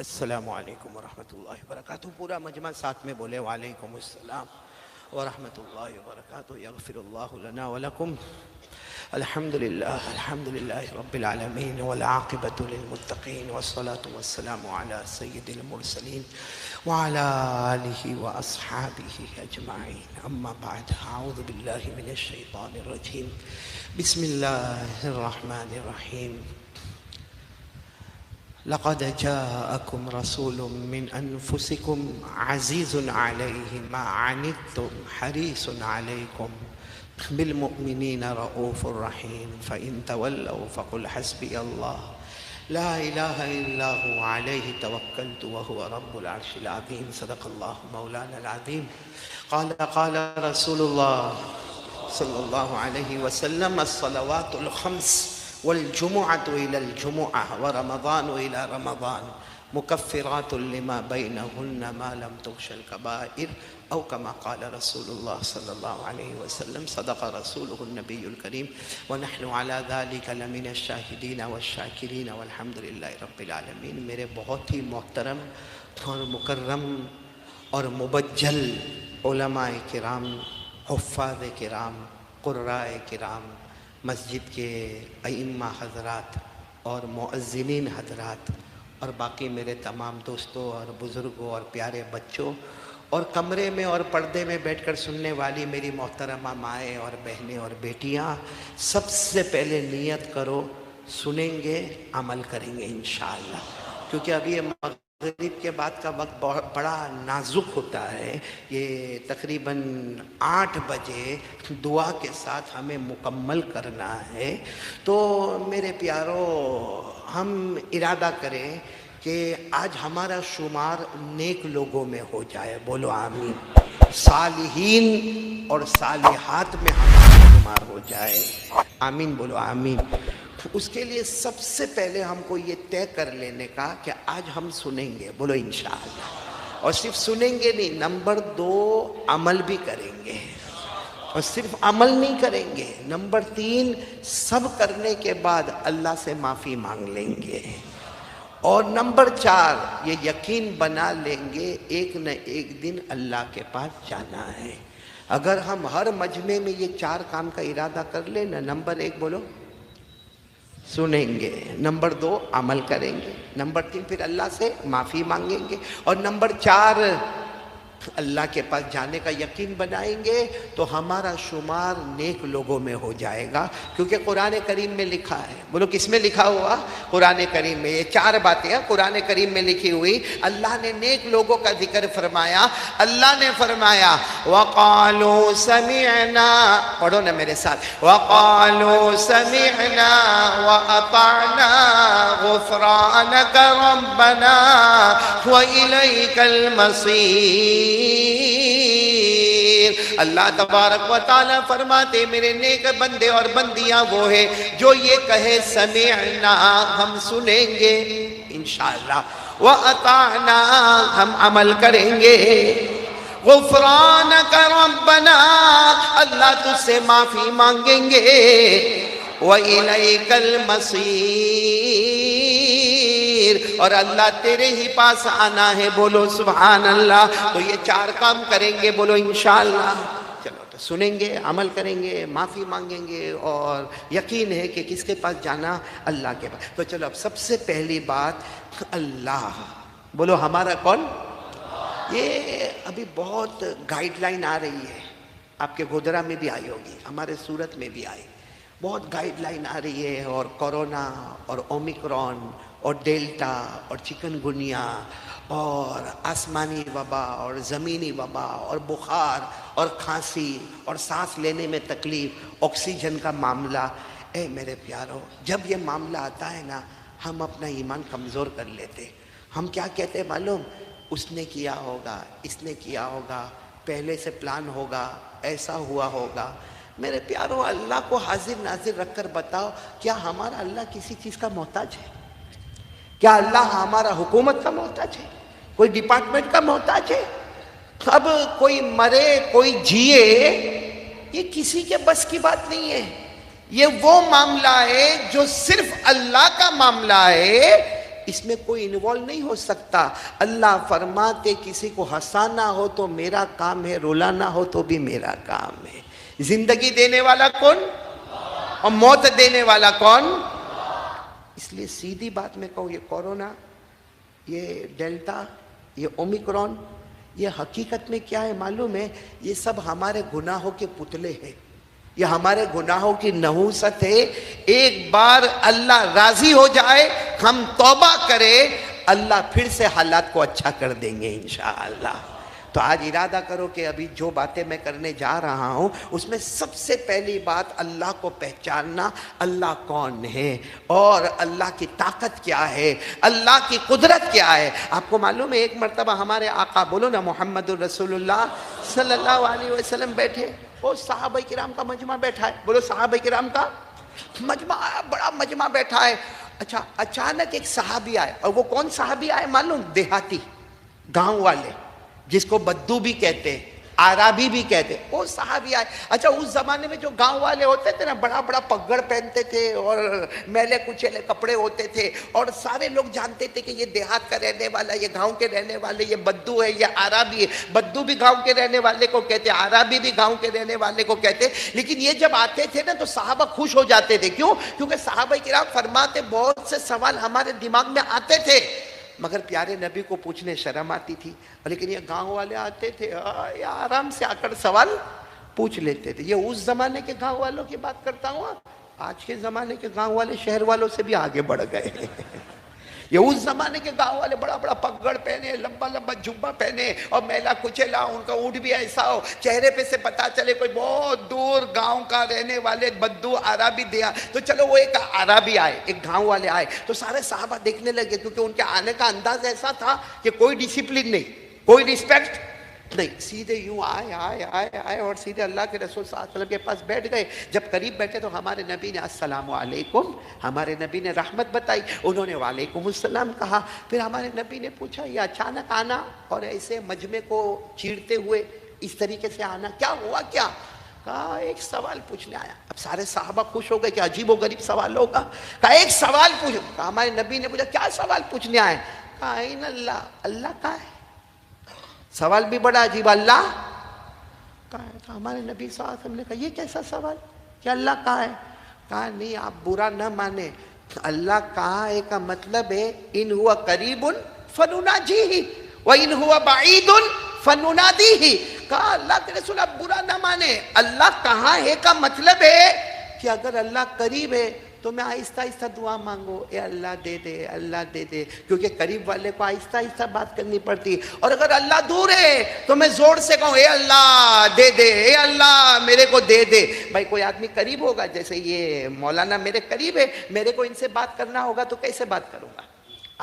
السلام علیکم ورحمۃ اللہ وبرکاتہ. پورا مجمع ساتھ میں بولے وعلیکم السلام ورحمۃ اللہ وبرکاتہ. یغفر اللہ لنا ولکم. الحمد للہ رب العالمین والعاقبۃ للمتقین والصلاة والسلام علی سید المرسلین وعلی آلہ واصحابہ اجمعین. اما بعد، اعوذ باللہ من الشیطان الرجیم. بسم اللہ الرحمن الرحیم. لقد جاءكم رسول من أنفسكم عزيز عليه ما عنتم حريص عليكم بالمؤمنين رؤوف رحيم فإن تولوا فقل حسبي الله لا إله إلا هو عليه توكلت وهو رب العرش العظيم. صدق الله مولانا العظيم. قال رسول الله صلى الله عليه وسلم: الصلوات الخمس والجمعة إلى الجمعة ورمضان إلى رمضان مكفرات لما بينهن ما لم تغش الكبائر أو كما قال رسول الله صلى الله عليه وسلم. صدق رسوله النبي الكريم ونحن على ذلك لمن الشاهدين والشاكرين والحمد لله رب العالمين. میرے بہت ہی محترم اور مکرم اور مبجل علماء کرام، حفاظ کرام، قراء کرام، مسجد کے ائمہ حضرات اور مؤذنین حضرات اور باقی میرے تمام دوستوں اور بزرگوں اور پیارے بچوں اور کمرے میں اور پردے میں بیٹھ کر سننے والی میری محترمہ مائیں اور بہنیں اور بیٹیاں، سب سے پہلے نیت کرو، سنیں گے، عمل کریں گے انشاءاللہ. کیونکہ ابھی یہ مغرب کے بعد کا وقت بڑا نازک ہوتا ہے. یہ تقریباً 8 بجے دعا کے ساتھ ہمیں مکمل کرنا ہے. تو میرے پیارو، ہم ارادہ کریں کہ آج ہمارا شمار نیک لوگوں میں ہو جائے. بولو آمین. صالحین اور صالحات میں ہمارا شمار ہو جائے. آمین بولو آمین. اس کے لیے سب سے پہلے ہم کو یہ طے کر لینے کا کہ آج ہم سنیں گے. بولو انشاءاللہ. اور صرف سنیں گے نہیں، نمبر 2 عمل بھی کریں گے. اور صرف عمل نہیں کریں گے، نمبر 3 سب کرنے کے بعد اللہ سے معافی مانگ لیں گے. اور نمبر 4 یہ یقین بنا لیں گے ایک نہ ایک دن اللہ کے پاس جانا ہے. اگر ہم ہر مجمع میں یہ 4 کام کا ارادہ کر لیں نا، نمبر 1 بولو سنیں گے، نمبر 2 عمل کریں گے، نمبر 3 پھر اللہ سے معافی مانگیں گے، اور نمبر 4 اللہ کے پاس جانے کا یقین بنائیں گے، تو ہمارا شمار نیک لوگوں میں ہو جائے گا. کیونکہ قرآن کریم میں لکھا ہے. بولو کس میں لکھا ہوا؟ قرآن کریم میں. یہ 4 باتیں ہیں قرآن کریم میں لکھی ہوئی. اللہ نے نیک لوگوں کا ذکر فرمایا. اللہ نے فرمایا وَقَالُوا سَمِعْنَا، پڑھو نا میرے ساتھ، وَقَالُوا سَمِعْنَا وَأَطَعْنَا غُفْرَانَكَ رَبَّنَا وَإِلَيْكَ الْمَصِيرُ. اللہ تبارک و تعالیٰ فرماتے میرے نیک بندے اور بندیاں وہ ہیں جو یہ کہے سمعنا، ہم سنیں گے انشاءاللہ، وَأَطَعْنَا، ہم عمل کریں گے، غفرانک ربنا، اللہ تجھ سے معافی مانگیں گے، وَإِلَيْكَ الْمَصِيرُ، اور اللہ تیرے ہی پاس آنا ہے. بولو سبحان اللہ. تو یہ 4 کام کریں گے. بولو انشاءاللہ. چلو تو سنیں گے، عمل کریں گے، معافی مانگیں گے، اور یقین ہے کہ کس کے پاس جانا؟ اللہ کے پاس. تو چلو اب سب سے پہلی بات اللہ. بولو ہمارا کون؟ یہ ابھی بہت گائیڈ لائن آ رہی ہے. آپ کے گودرا میں بھی آئی ہوگی، ہمارے سورت میں بھی آئی. بہت گائیڈ لائن آ رہی ہے. اور کورونا اور اومیکرون اور ڈیلٹا اور چکن گنیا اور آسمانی وبا اور زمینی وبا اور بخار اور کھانسی اور سانس لینے میں تکلیف، آکسیجن کا معاملہ. اے میرے پیارو، جب یہ معاملہ آتا ہے نا، ہم اپنا ایمان کمزور کر لیتے. ہم کیا کہتے ہیں معلوم؟ اس نے کیا ہوگا، اس نے کیا ہوگا، پہلے سے پلان ہوگا، ایسا ہوا ہوگا. میرے پیارو، اللہ کو حاضر ناظر رکھ کر بتاؤ، کیا ہمارا اللہ کسی چیز کا محتاج ہے؟ کیا اللہ ہمارا حکومت کا محتاج ہے؟ کوئی ڈپارٹمنٹ کا محتاج ہے؟ اب کوئی مرے کوئی جیے، یہ کسی کے بس کی بات نہیں ہے. یہ وہ معاملہ ہے جو صرف اللہ کا معاملہ ہے. اس میں کوئی انوالو نہیں ہو سکتا۔ اللہ فرماتے کسی کو ہنسانا ہو تو میرا کام ہے، رلانا ہو تو بھی میرا کام ہے۔ زندگی دینے والا کون اور موت دینے والا کون؟ اس لیے سیدھی بات میں کہوں، یہ کورونا، یہ ڈیلٹا، یہ اومیکرون، یہ حقیقت میں کیا ہے معلوم ہے؟ یہ سب ہمارے گناہوں کے پتلے ہیں، یہ ہمارے گناہوں کی نحوست ہے۔ ایک بار اللہ راضی ہو جائے، ہم توبہ کریں، اللہ پھر سے حالات کو اچھا کر دیں گے انشاءاللہ۔ تو آج ارادہ کرو کہ ابھی جو باتیں میں کرنے جا رہا ہوں اس میں سب سے پہلی بات اللہ کو پہچاننا، اللہ کون ہے اور اللہ کی طاقت کیا ہے، اللہ کی قدرت کیا ہے۔ آپ کو معلوم ہے ایک مرتبہ ہمارے آقا، بولو نا محمد الرسول اللہ صلی اللہ علیہ وسلم بیٹھے، وہ صحابہ کرام کا مجمع بیٹھا ہے، بولو صحابہ کرام کا مجمع آیا، بڑا مجمع بیٹھا ہے۔ اچھا اچانک ایک صحابی آئے، اور وہ کون صحابی آئے معلوم؟ دیہاتی، گاؤں والے، جس کو بدو بھی کہتے ہیں، عرابی بھی کہتے ہیں، وہ صحابی آئے۔ اچھا اس زمانے میں جو گاؤں والے ہوتے تھے نا، بڑا بڑا پگڑ پہنتے تھے اور میلے کچیلے کپڑے ہوتے تھے، اور سارے لوگ جانتے تھے کہ یہ دیہات کا رہنے والا، یہ گاؤں کے رہنے والے، یہ بدو ہے، یہ عرابی ہے۔ بدو بھی گاؤں کے رہنے والے کو کہتے، عرابی بھی گاؤں کے رہنے والے کو کہتے۔ لیکن یہ جب آتے تھے نا تو صحابہ خوش ہو جاتے تھے، کیوں؟ کیونکہ صحابہ کرام فرماتے بہت سے سوال ہمارے دماغ میں آتے تھے مگر پیارے نبی کو پوچھنے شرم آتی تھی، لیکن یہ گاؤں والے آتے تھے، یہ آرام سے آ کر سوال پوچھ لیتے تھے۔ یہ اس زمانے کے گاؤں والوں کی بات کرتا ہوں، آج کے زمانے کے گاؤں والے شہر والوں سے بھی آگے بڑھ گئے۔ یہ اس زمانے کے گاؤں والے بڑا بڑا پگڑ پہنے، لمبا لمبا جبہ پہنے اور میلا کچیلا، ان کا اونٹ بھی ایسا ہو، چہرے پہ سے پتا چلے کوئی بہت دور گاؤں کا رہنے والے بدو عربی دیا۔ تو چلو وہ ایک عربی آئے، ایک گاؤں والے آئے، تو سارے صحابہ دیکھنے لگے، کیونکہ ان کے آنے کا انداز ایسا تھا کہ کوئی ڈسپلن نہیں، کوئی رسپیکٹ نہیں، سیدھے یوں آئے اور سیدھے اللہ کے رسول صلی اللہ علیہ وسلم کے پاس بیٹھ گئے۔ جب قریب بیٹھے تو ہمارے نبی نے السلام علیکم، ہمارے نبی نے رحمت بتائی، انہوں نے وعلیکم السلام کہا۔ پھر ہمارے نبی نے پوچھا یہ اچانک آنا اور ایسے مجمع کو چیرتے ہوئے اس طریقے سے آنا، کیا ہوا کیا؟ کہا ایک سوال پوچھنے آیا۔ اب سارے صحابہ خوش ہو گئے کہ عجیب و غریب سوال ہوگا۔ کہا ایک سوال پوچھو۔ کہا ہمارے نبی نے پوچھا کیا سوال پوچھنے آئے؟ کہا این اللہ، اللہ کہاں ہے؟ سوال بھی بڑا عجیب، اللہ کہاں ہے؟ تو ہمارے نبی صلی اللہ علیہ وسلم نے کہا یہ کیسا سوال کہ اللہ کہاں ہے؟ کہا نہیں آپ برا نہ مانیں، اللہ کہاں ہے کا مطلب ہے ان ہوا قریب فنناجیہ وان ہوا بعید فننادیہ۔ کہا اللہ کے رسول آپ برا نہ مانیں، اللہ کہاں ہے کا مطلب ہے کہ اگر اللہ قریب ہے تو میں آہستہ آہستہ دعا مانگو، اے اللہ دے دے، اللہ دے دے، کیونکہ قریب والے کو آہستہ آہستہ بات کرنی پڑتی، اور اگر اللہ دور ہے تو میں زور سے کہوں اے اللہ دے دے، اے اللہ میرے کو دے دے۔ بھائی کوئی آدمی قریب ہوگا، جیسے یہ مولانا میرے قریب ہے، میرے کو ان سے بات کرنا ہوگا تو کیسے بات کروں گا؟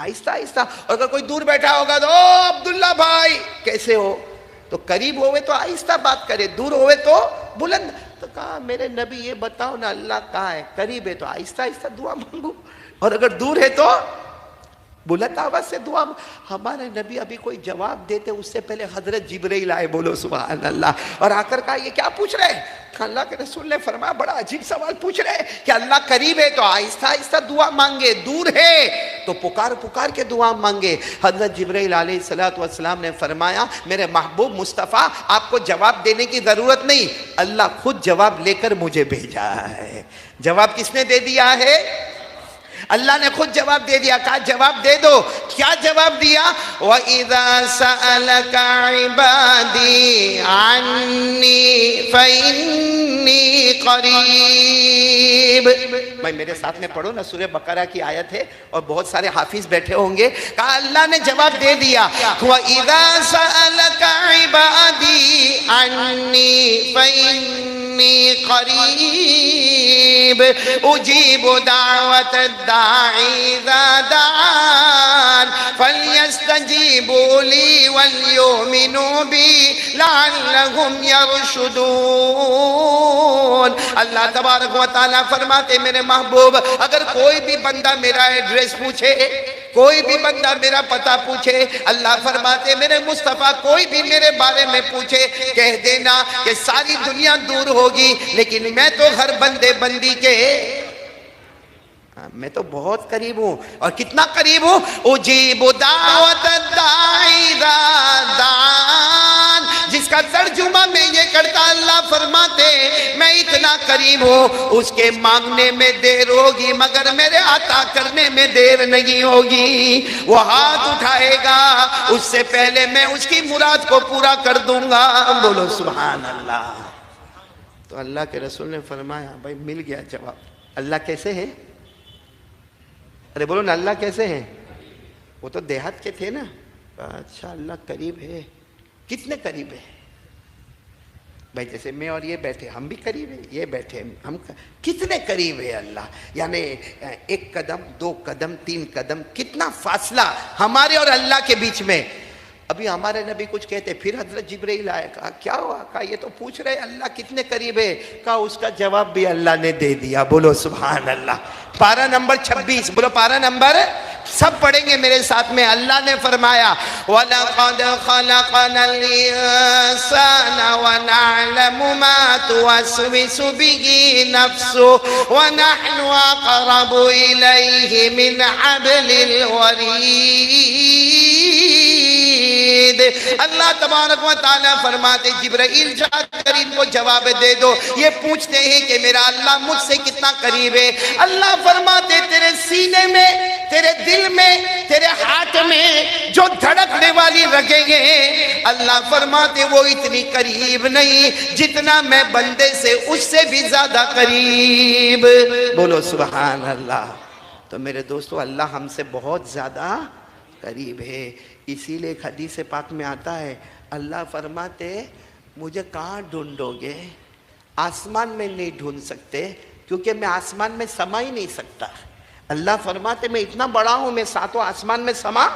آہستہ آہستہ۔ اور اگر کوئی دور بیٹھا ہوگا تو او عبداللہ بھائی کیسے ہو، تو قریب ہوئے تو آہستہ بات کرے، دور ہوئے تو بلند۔ تو کہا میرے نبی یہ بتاؤ نا اللہ کہاں ہے؟ قریب ہے تو آہستہ آہستہ دعا مانگو، اور اگر دور ہے تو بلند آواز سے دعا۔ ہمارے نبی ابھی کوئی جواب دیتے اس سے پہلے حضرت جبرائیل آئے، بولو سبحان اللہ، اور آ کر کہا یہ کیا پوچھ رہے ہیں؟ اللہ کے رسول نے فرمایا بڑا عجیب سوال پوچھ رہے ہیں کہ اللہ قریب ہے تو آہستہ آہستہ دعا مانگے، دور ہے تو پکار پکار کے دعا مانگے۔ حضرت جبرائیل علیہ السلام نے فرمایا میرے محبوب مصطفیٰ آپ کو جواب دینے کی ضرورت نہیں، اللہ خود جواب لے کر مجھے بھیجا ہے۔ جواب کس نے دے دیا ہے؟ اللہ نے خود جواب دے دیا، کہا جواب دے دو۔ کیا جواب دیا؟ وَإِذَا سَأَلَكَ عِبَادِي عَنِّي فَإِنِّي قَرِيبٌ۔ بھائی میرے ساتھ میں پڑھو نا، سورہ بقرہ کی آیت ہے اور بہت سارے حافظ بیٹھے ہوں گے۔ کہا اللہ نے جواب دے دیا، وَإِذَا سَأَلَكَ عِبَادِي عَنِّي فَإِنِّي قَرِيبٌ أُجِيبُ دَعْوَةَ الدَّاعِي إِذَا دَعَانِ فَلْيَسْتَجِيبُوا لِي وَلْيُؤْمِنُوا بِي لَعَلَّهُمْ يَرْشُدُونَ۔ اللہ تبارک و تعالیٰ فرماتے میرے محبوب اگر کوئی بھی بندہ میرا ایڈریس پوچھے، کوئی بھی بندہ میرا پتہ پوچھے، اللہ فرماتے میرے مصطفیٰ کوئی بھی میرے بارے میں پوچھے، کہہ دینا کہ ساری دنیا دور ہوگی لیکن میں تو ہر بندے بندی کے میں تو بہت قریب ہوں. اور کتنا قریب ہوں؟ اجیب دعوت الداعی اذا دعان. جس کا ترجمہ میں یہ کرتا اللہ فرماتے میں اتنا قریب ہوں اس کے مانگنے میں دیر ہوگی مگر میرے عطا کرنے میں دیر نہیں ہوگی. وہ ہاتھ اٹھائے گا اس سے پہلے میں اس کی مراد کو پورا کر دوں گا. بولو سبحان اللہ. تو اللہ کے رسول نے فرمایا بھائی مل گیا جواب. اللہ کیسے ہے؟ ارے بولو نا اللہ کیسے ہیں؟ وہ تو دیہات کے تھے نا. اچھا اللہ قریب ہے. کتنے قریب ہے بھائی؟ جیسے میں اور یہ بیٹھے ہم بھی قریب ہیں, یہ بیٹھے ہم کتنے قریب ہے اللہ. یعنی 1 قدم 2 قدم 3 قدم کتنا فاصلہ ہمارے اور اللہ کے بیچ میں. ابھی ہمارے نبی کچھ کہتے پھر حضرت جبرائیل آئے. کہا کیا ہوا؟ کہا یہ تو پوچھ رہے اللہ کتنے قریب ہے. کہا اس کا جواب بھی اللہ نے دے دیا. بولو سبحان اللہ. پارہ نمبر 26. بولو پارہ نمبر, سب پڑھیں گے میرے ساتھ میں. اللہ نے فرمایا وَلَقَدْ خَلَقْنَا الْإِنسَانَ وَنَعْلَمُ مَا تُوَسْوِسُ بِهِ نَفْسُهُ وَنَحْنُ أَقْرَبُ إِلَيْهِ مِنْ حَبْلِ الْوَرِيدِ. اللہ تبارک و تعالیٰ فرماتے جبرائیل جا کر ان کو جواب دے دو. یہ پوچھتے ہیں کہ میرا اللہ مجھ سے کتنا قریب ہے. اللہ فرماتے تیرے سینے میں, تیرے دل میں, تیرے ہاتھ میں جو دھڑکنے والی رگیں ہیں اللہ فرماتے وہ اتنی قریب نہیں جتنا میں بندے سے اس سے بھی زیادہ قریب. بولو سبحان اللہ. تو میرے دوستو اللہ ہم سے بہت زیادہ قریب ہے. اسی لئے ایک حدیث پاک میں آتا ہے اللہ فرماتے مجھے کہاں ڈھونڈو گے؟ آسمان میں نہیں ڈھونڈ سکتے کیونکہ میں آسمان میں سما ہی نہیں سکتا. اللہ فرماتے میں اتنا بڑا ہوں میں 7 آسمان میں سما.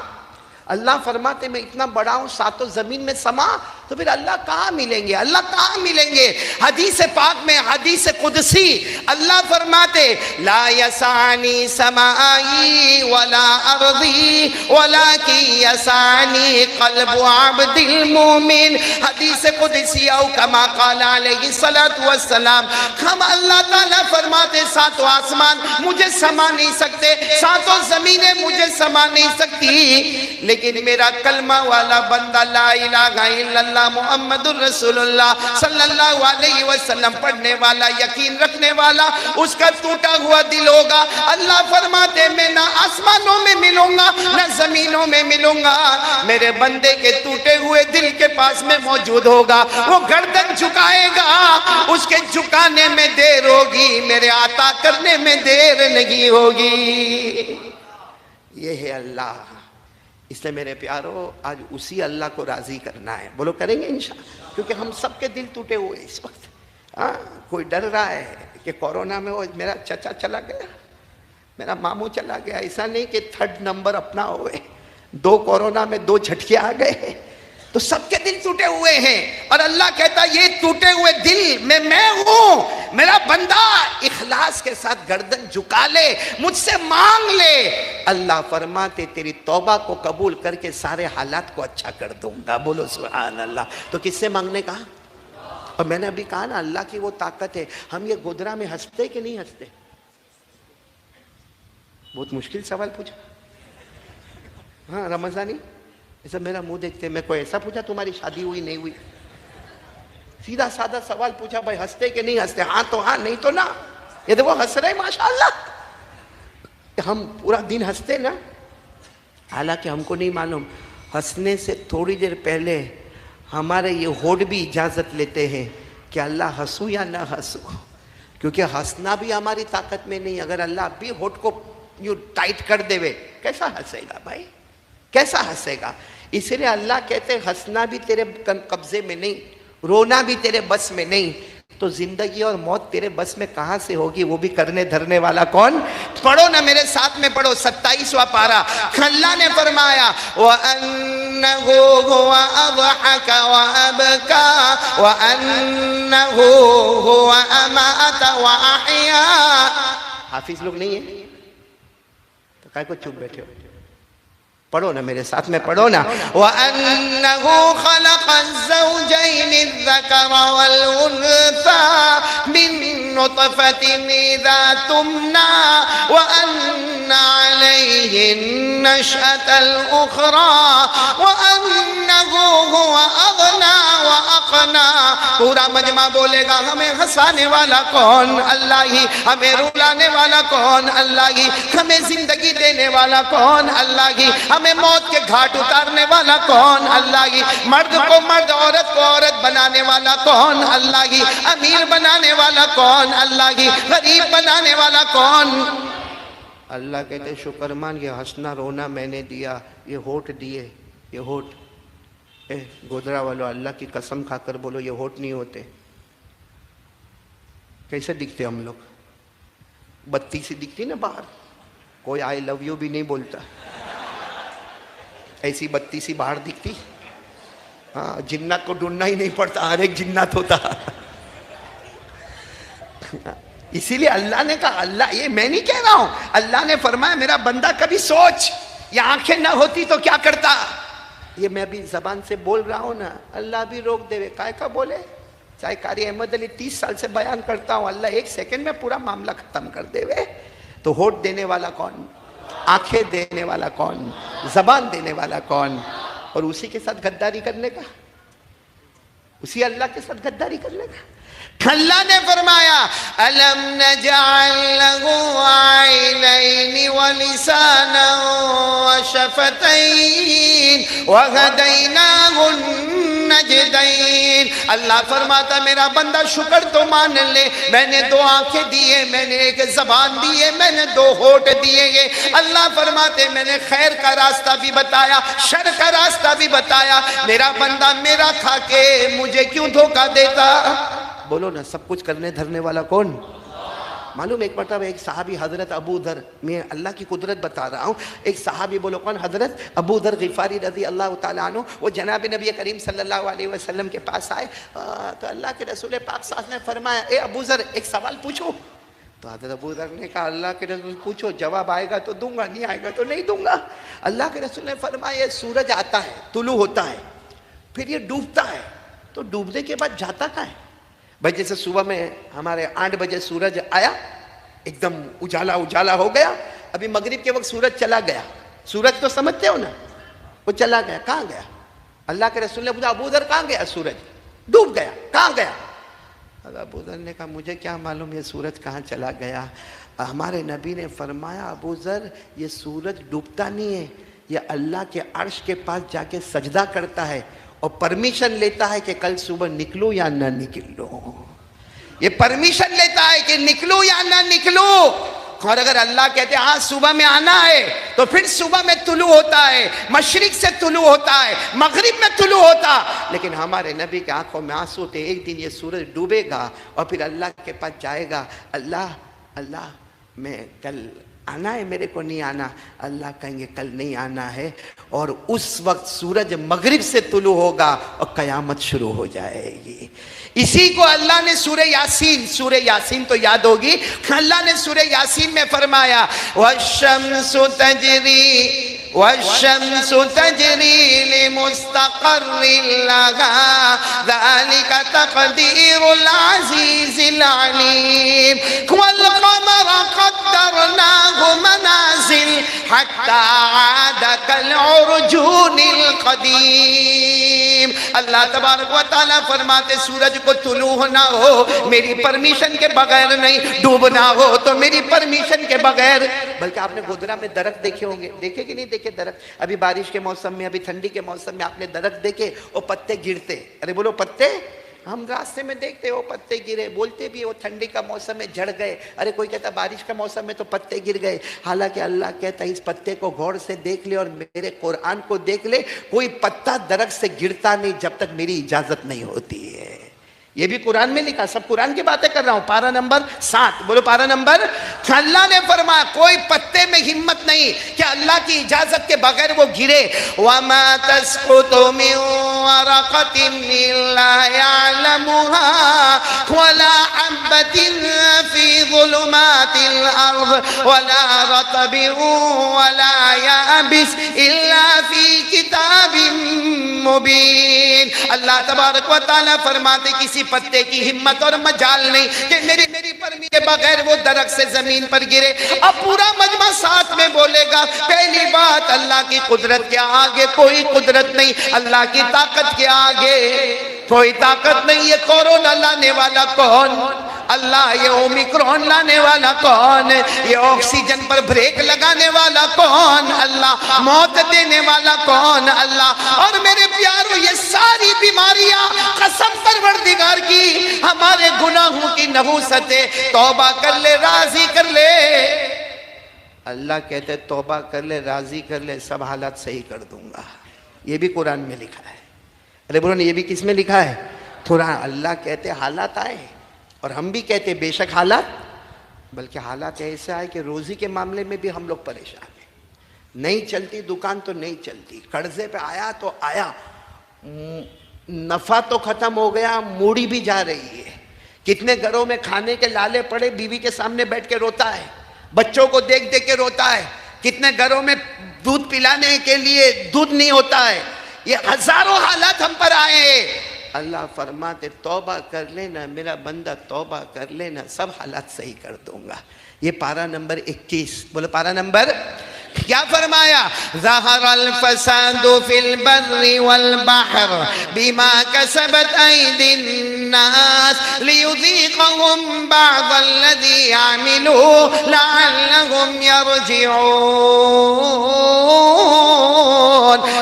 اللہ فرماتے میں اتنا بڑا ہوں 7 زمین میں سما. تو پھر اللہ کہاں ملیں گے؟ اللہ کہاں ملیں گے؟ حدیث پاک میں حدیث قدسی اللہ فرماتے لا یسعنی سمائی ولا ارضی ولکن یسعنی قلب عبد المومن. حدیث قدسی او کما قال علیہ السلام. ہم اللہ تعالیٰ فرماتے 7 آسمان مجھے سما نہیں سکتے, 7 زمینیں مجھے سما نہیں سکتی, لیکن میرا کلمہ والا بندہ لا الہ الا اللہ محمد الرسول اللہ صلی اللہ علیہ وسلم پڑھنے والا, یقین رکھنے والا, اس کا ٹوٹا ہوا دل ہوگا. اللہ فرماتے میں نہ آسمانوں میں ملوں گا نہ زمینوں میں ملوں گا, میرے بندے کے ٹوٹے ہوئے دل کے پاس میں موجود ہوگا. وہ گردن جھکائے گا, اس کے جھکانے میں دیر ہوگی, میرے عطا کرنے میں دیر نہیں ہوگی. یہ ہے اللہ. اس لئے میرے پیارو آج اسی اللہ کو راضی کرنا ہے. بولو کریں گے انشاءاللہ, کیونکہ ہم سب کے دل ٹوٹے ہوئے اس وقت. کوئی ڈر رہا ہے کہ کورونا میں وہ میرا چچا چلا گیا, میرا ماموں چلا گیا. ایسا نہیں کہ 3rd نمبر اپنا ہوئے, 2 کورونا میں 2 جھٹکے آ گئے. تو سب کے دل ٹوٹے ہوئے ہیں اور اللہ کہتا یہ ٹوٹے ہوئے دل میں ہوں. میرا بندہ اخلاص کے ساتھ گردن جھکا لے, مجھ سے مانگ لے. اللہ فرماتے تیری توبہ کو قبول کر کے سارے حالات کو اچھا کر دوں گا. بولو سبحان اللہ. تو کس سے مانگنے کا؟ اور میں نے ابھی کہا نا اللہ کی وہ طاقت ہے. ہم یہ گودرا میں ہنستے کہ نہیں ہنستے؟ بہت مشکل سوال پوچھا. ہاں رمضانی ایسا میرا منہ دیکھتے, میں کوئی ایسا پوچھا تمہاری شادی ہوئی نہیں ہوئی؟ سیدھا سادہ سوال پوچھا بھائی ہنستے کہ نہیں ہنستے؟ ہاں تو ہاں, نہیں تو نہ. یہ دیکھو ہنس رہے ماشاءاللہ. ہم پورا دن ہنستے نا, حالانکہ ہم کو نہیں معلوم ہنسنے سے تھوڑی دیر پہلے ہمارے یہ ہونٹ بھی اجازت لیتے ہیں کہ اللہ ہنسو یا نہ ہنسو, کیونکہ ہنسنا بھی ہماری طاقت میں نہیں. اگر اللہ بھی ہونٹ کو یوں ٹائٹ کر دے کیسا ہنسے گا بھائی, کیسا ہنسے گا؟ اس لیے اللہ کہتے ہیں ہنسنا بھی تیرے قبضے میں نہیں, رونا بھی تیرے بس میں نہیں. تو زندگی اور موت تیرے بس میں کہاں سے ہوگی؟ وہ بھی کرنے دھرنے والا کون؟ پڑھو نا میرے ساتھ میں, پڑھو 27واں پارہ. اللہ نے فرمایا وَأَنَّهُ هُوَ أَضْحَكَ وَأَبْكَى وَأَنَّهُ هُوَ أَمَاتَ وَأَحْيَا. حافظ لوگ نہیں ہیں تو کائے کو چپ بیٹھے ہو؟ پڑھو نا میرے ساتھ میں، پڑھو نا. وَأَنَّهُ خَلَقَ الزَّوْجَيْنِ الذَّكَرَ وَالْأُنثَى مِن نُطْفَةٍ إِذَا تُمْنَى وَأَنَّ عَلَيْهِ النَّشْأَةَ الْأُخْرَى وَأَنَّهُ هُوَ أَغْنَى وَأَقْنَى. پورا مجمع بولے گا ہمیں ہنسانے والا کون؟ اللہ ہی. ہمیں رلانے والا کون؟ اللہ ہی. ہمیں زندگی دینے والا کون؟ اللہ ہی. ہمیں موت کے گھاٹ اتارنے والا کون؟ اللہ ہی. مرد کو مرد، عورت کو عورت بنانے والا کون؟ اللہ ہی. امیر بنانے والا کون؟ اللہ ہی. غریب بنانے والا کون؟ اللہ کہتے شکر مان، یہ ہنسنا رونا میں نے دیا، یہ ہونٹ دیے، یہ ہونٹ. گودرا والو اللہ کی قسم کھا کر بولو یہ ہونٹ نہیں ہوتے. کیسے دکھتے ہم لوگ؟ بتی سی دکھتی نا باہر، کوئی آئی لو یو بھی نہیں بولتا، ایسی بتی سی باہر دکھتی. ہاں، جنات کو ڈھونڈنا ہی نہیں پڑتا، ہر ایک جنات ہوتا. اسی لیے اللہ نے کہا، اللہ یہ میں نہیں کہہ رہا ہوں، اللہ نے فرمایا میرا بندہ کبھی سوچ یہ آنکھیں نہ ہوتی تو کیا کرتا. یہ میں ابھی زبان سے بول رہا ہوں نا، اللہ بھی روک دے. کائے کا بولے؟ چاہے قاری احمد علی 30 سال سے بیان کرتا ہوں، اللہ 1 سیکنڈ میں پورا معاملہ ختم کر دے. تو ہونٹ دینے والا کون؟ آنکھیں دینے والا کون؟ زبان دینے والا کون؟ اور اسی کے ساتھ غداری کرنے کا، اسی اللہ کے ساتھ غداری کرنے کا. اللہ نے فرمایا أَلَمْ نَجْعَلْ لَهُ عَيْنَيْنِ وَلِسَانًا وَشَفَتَيْنِ وَهَدَيْنَاهُ النَّجْدَيْنِ. اللہ فرماتا میرا بندہ شکر تو مان لے، میں نے 2 آنکھیں دیے، میں نے 1 زبان دیے، میں نے 2 ہونٹ دیے. اللہ فرماتے میں نے خیر کا راستہ بھی بتایا، شر کا راستہ بھی بتایا. میرا بندہ میرا کھا کے مجھے کیوں دھوکہ دیتا؟ بولو نا، سب کچھ کرنے دھرنے والا کون؟ معلوم ایک مرتبہ ایک صحابی حضرت ابو ذر، میں اللہ کی قدرت بتا رہا ہوں، ایک صحابی بولو کون؟ حضرت ابو ذر غفاری رضی اللہ تعالیٰ عنہ. وہ جناب نبی کریم صلی اللہ علیہ وسلم کے پاس آئے تو اللہ کے رسول پاک صلی اللہ علیہ وسلم نے فرمایا اے ابو ذر ایک سوال پوچھو. تو حضرت ابو ذر نے کہا اللہ کے رسول پوچھو، جواب آئے گا تو دوں گا، نہیں آئے گا تو نہیں دوں گا. اللہ کے رسول نے فرمایا یہ سورج آتا ہے، طلوع ہوتا ہے، پھر یہ ڈوبتا ہے، تو ڈوبنے کے بعد جاتا کہاں ہے؟ بھائی جیسے صبح میں ہمارے 8 بجے سورج آیا، ایک دم اجالا اجالا ہو گیا، ابھی مغرب کے وقت سورج چلا گیا. سورج تو سمجھتے ہو نا، وہ چلا گیا. کہاں گیا؟ اللہ کے رسول نے پوچھا ابو ذر کہاں گیا؟ سورج ڈوب گیا. کہاں گیا؟ ابو ذر نے کہا مجھے کیا معلوم یہ سورج کہاں چلا گیا. ہمارے نبی نے فرمایا ابو ذر یہ سورج ڈوبتا نہیں ہے، یہ اللہ کے عرش کے پاس جا کے سجدہ کرتا ہے اور پرمیشن لیتا ہے کہ کل صبح نکلو یا نہ نکلو. یہ پرمیشن لیتا ہے کہ نکلو یا نہ نکلو. اور اگر اللہ کہتے ہیں آج صبح میں آنا ہے تو پھر صبح میں طلوع ہوتا ہے، مشرق سے طلوع ہوتا ہے، مغرب میں طلوع ہوتا. لیکن ہمارے نبی کے آنکھوں میں آنسو تھے. ایک دن یہ سورج ڈوبے گا اور پھر اللہ کے پاس جائے گا، اللہ میں کل آنا ہے، میرے کو نہیں آنا. اللہ کہیں گے کل نہیں آنا ہے، اور اس وقت سورج مغرب سے طلوع ہوگا اور قیامت شروع ہو جائے گی. اسی کو اللہ نے سورہ یاسین تو یاد ہوگی، اللہ نے سورہ یاسین میں فرمایا وَالشَّمْسُ تَجْرِي لِمُسْتَقَرٍّ لَهَا ذَلِكَ تَقْدِيرُ الْعَزِيزِ الْعَلِيمِ وَالْقَمَرَ قَدَّرْنَاهُ مَنَازِلَ حَتَّى عَادَ كَالْعُرْجُونِ الْقَدِيمِ. اللہ تبارک و تعالیٰ فرماتے سورج کو طلوع ہونا ہو میری پرمیشن کے بغیر نہیں، ڈوبنا ہو تو میری پرمیشن کے بغیر. بلکہ آپ نے گودرا میں درخت دیکھے ہوں گے، دیکھے کہ نہیں دیکھے درخت؟ ابھی بارش کے موسم میں، ابھی ٹھنڈی کے موسم میں آپ نے درخت دیکھے اور پتے گرتے. ارے بولو پتے، ہم راستے میں دیکھتے ہو پتے گرے، بولتے بھی وہ ٹھنڈی کا موسم میں جھڑ گئے. ارے کوئی کہتا بارش کا موسم میں تو پتے گر گئے. حالانکہ اللہ کہتا ہے اس پتے کو غور سے دیکھ لے اور میرے قرآن کو دیکھ لے، کوئی پتا درخت سے گرتا نہیں جب تک میری اجازت نہیں ہوتی ہے. یہ بھی قرآن میں لکھا، سب قرآن کی باتیں کر رہا ہوں. پارہ نمبر 7، بولو پارہ نمبر. اللہ نے فرمایا کوئی پتے میں ہمت نہیں کہ اللہ کی اجازت کے بغیر وہ گرے. وَمَا تَسْقُطُ مِن وَرَقَةٍ إِلَّا يَعْلَمُهَا وَلَا حَبَّةٍ فِي ظلمات الأرض ولا رطب ولا يابس إلا في كتاب مبين. اللہ تبارک و تعالیٰ فرماتے کسی پتے کی ہمت اور مجال نہیں کہ میری فرمی کے بغیر وہ درخت سے زمین پر گرے. اب پورا مجمع ساتھ میں بولے گا. پہلی بات، اللہ کی قدرت کے آگے کوئی قدرت نہیں، اللہ کی طاقت کے آگے کوئی طاقت نہیں. یہ کورونا لانے والا کون؟ اللہ. یہ اومیکرون لانے والا کون؟ یہ آکسیجن پر بریک لگانے والا کون؟ اللہ. موت دینے والا کون؟ اللہ. اور میرے پیارو، یہ ساری بیماریاں قسم پروردگار کی ہمارے گناہوں کی نحوست ہے. توبہ کر لے، راضی کر لے. اللہ کہتے توبہ کر لے، راضی کر لے، سب حالات صحیح کر دوں گا. یہ بھی قرآن میں لکھا ہے. ارے بولو نا، یہ بھی کس میں لکھا ہے؟ قرآن. اللہ کہتے حالات آئے اور ہم بھی کہتے بے شک حالات، بلکہ حالات ایسے آئے کہ روزی کے معاملے میں بھی ہم لوگ پریشان ہیں. نہیں چلتی دکان تو نہیں چلتی، قرضے پہ آیا تو آیا، نفع تو ختم ہو گیا، موڑی بھی جا رہی ہے. کتنے گھروں میں کھانے کے لالے پڑے، بیوی کے سامنے بیٹھ کے روتا ہے، بچوں کو دیکھ دیکھ کے روتا ہے. کتنے گھروں میں دودھ پلانے کے لیے دودھ نہیں ہوتا ہے. یہ ہزاروں حالات ہم پر آئے. اللہ فرماتے توبہ کر لینا میرا بندہ، توبہ کر لینا، سب حالات صحیح کر دوں گا. یہ پارہ نمبر 21. بولو پارہ نمبر کیا فرمایا؟ ظہر الفساد فی البر والبحر بما کسبت ایدی الناس لیذیقہم بعض الذی عملوا لعلہم یرجعون.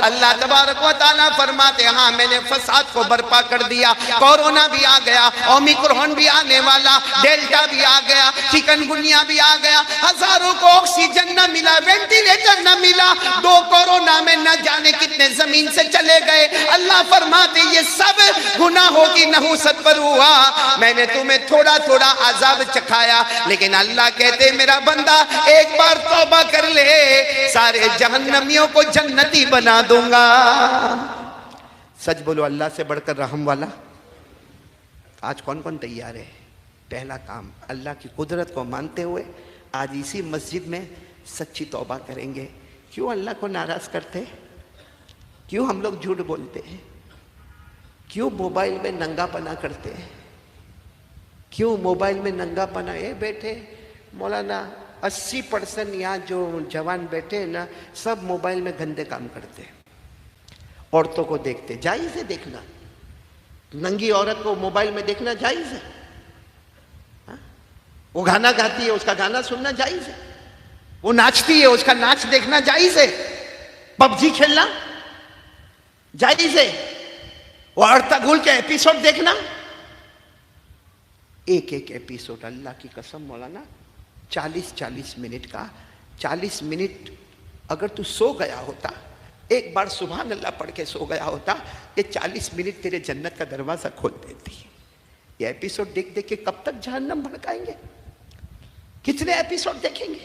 اللہ تبارک و تعالیٰ فرماتے ہاں میں نے فساد کو برپا کر دیا. کورونا بھی آ گیا، اومیکرون بھی آنے والا، ڈیلٹا بھی آ گیا، چکن گنیا بھی آ گیا. ہزاروں کو آکسیجن نہ ملا، وینٹیلیٹر نہ ملا. 2 کورونا میں نہ جانے کتنے زمین سے چلے گئے. اللہ فرماتے یہ سب گناہوں کی نحوست پر ہوا. میں نے تمہیں تھوڑا تھوڑا عذاب چکھایا، لیکن اللہ کہتے میرا بندہ ایک بار توبہ کر لے، سارے جہنمیوں کو جنتی بنا دوں گا. سچ بولو، اللہ سے بڑھ کر رحم والا آج کون کون تیار ہے؟ پہلا کام اللہ کی قدرت کو مانتے ہوئے آج اسی مسجد میں سچی توبہ کریں گے. کیوں اللہ کو ناراض کرتے؟ کیوں ہم لوگ جھوٹ بولتے ہیں؟ کیوں موبائل میں ننگا پنا کرتے ہیں؟ کیوں موبائل میں ننگا پنا؟ یہ بیٹھے مولانا 80% یہاں جو جوان بیٹھے ہیں نا، سب موبائل میں گندے کام کرتے ہیں. عورتوں کو دیکھتے، جائز ہے دیکھنا. ننگی عورت کو موبائل میں دیکھنا جائز ہے. وہ گانا گاتی ہے، اس کا گانا سننا جائز ہے. وہ ناچتی ہے، اس کا ناچ دیکھنا جائز ہے. پب جی کھیلنا جائز ہے. وہ ارطغرل کے ایپیسوڈ دیکھنا، ایک ایک ایپیسوڈ اللہ کی قسم مولانا 40 منٹ کا. 40 منٹ اگر تو سو گیا ہوتا، ایک بار سبحان اللہ پڑھ کے سو گیا ہوتا، یہ 40 منٹ تیرے جنت کا دروازہ کھول دیتی. یہ ایپیسوڈ دیکھ دیکھ کے کب تک جہنم بھڑکائیں گے؟ کتنے ایپیسوڈ دیکھیں گے؟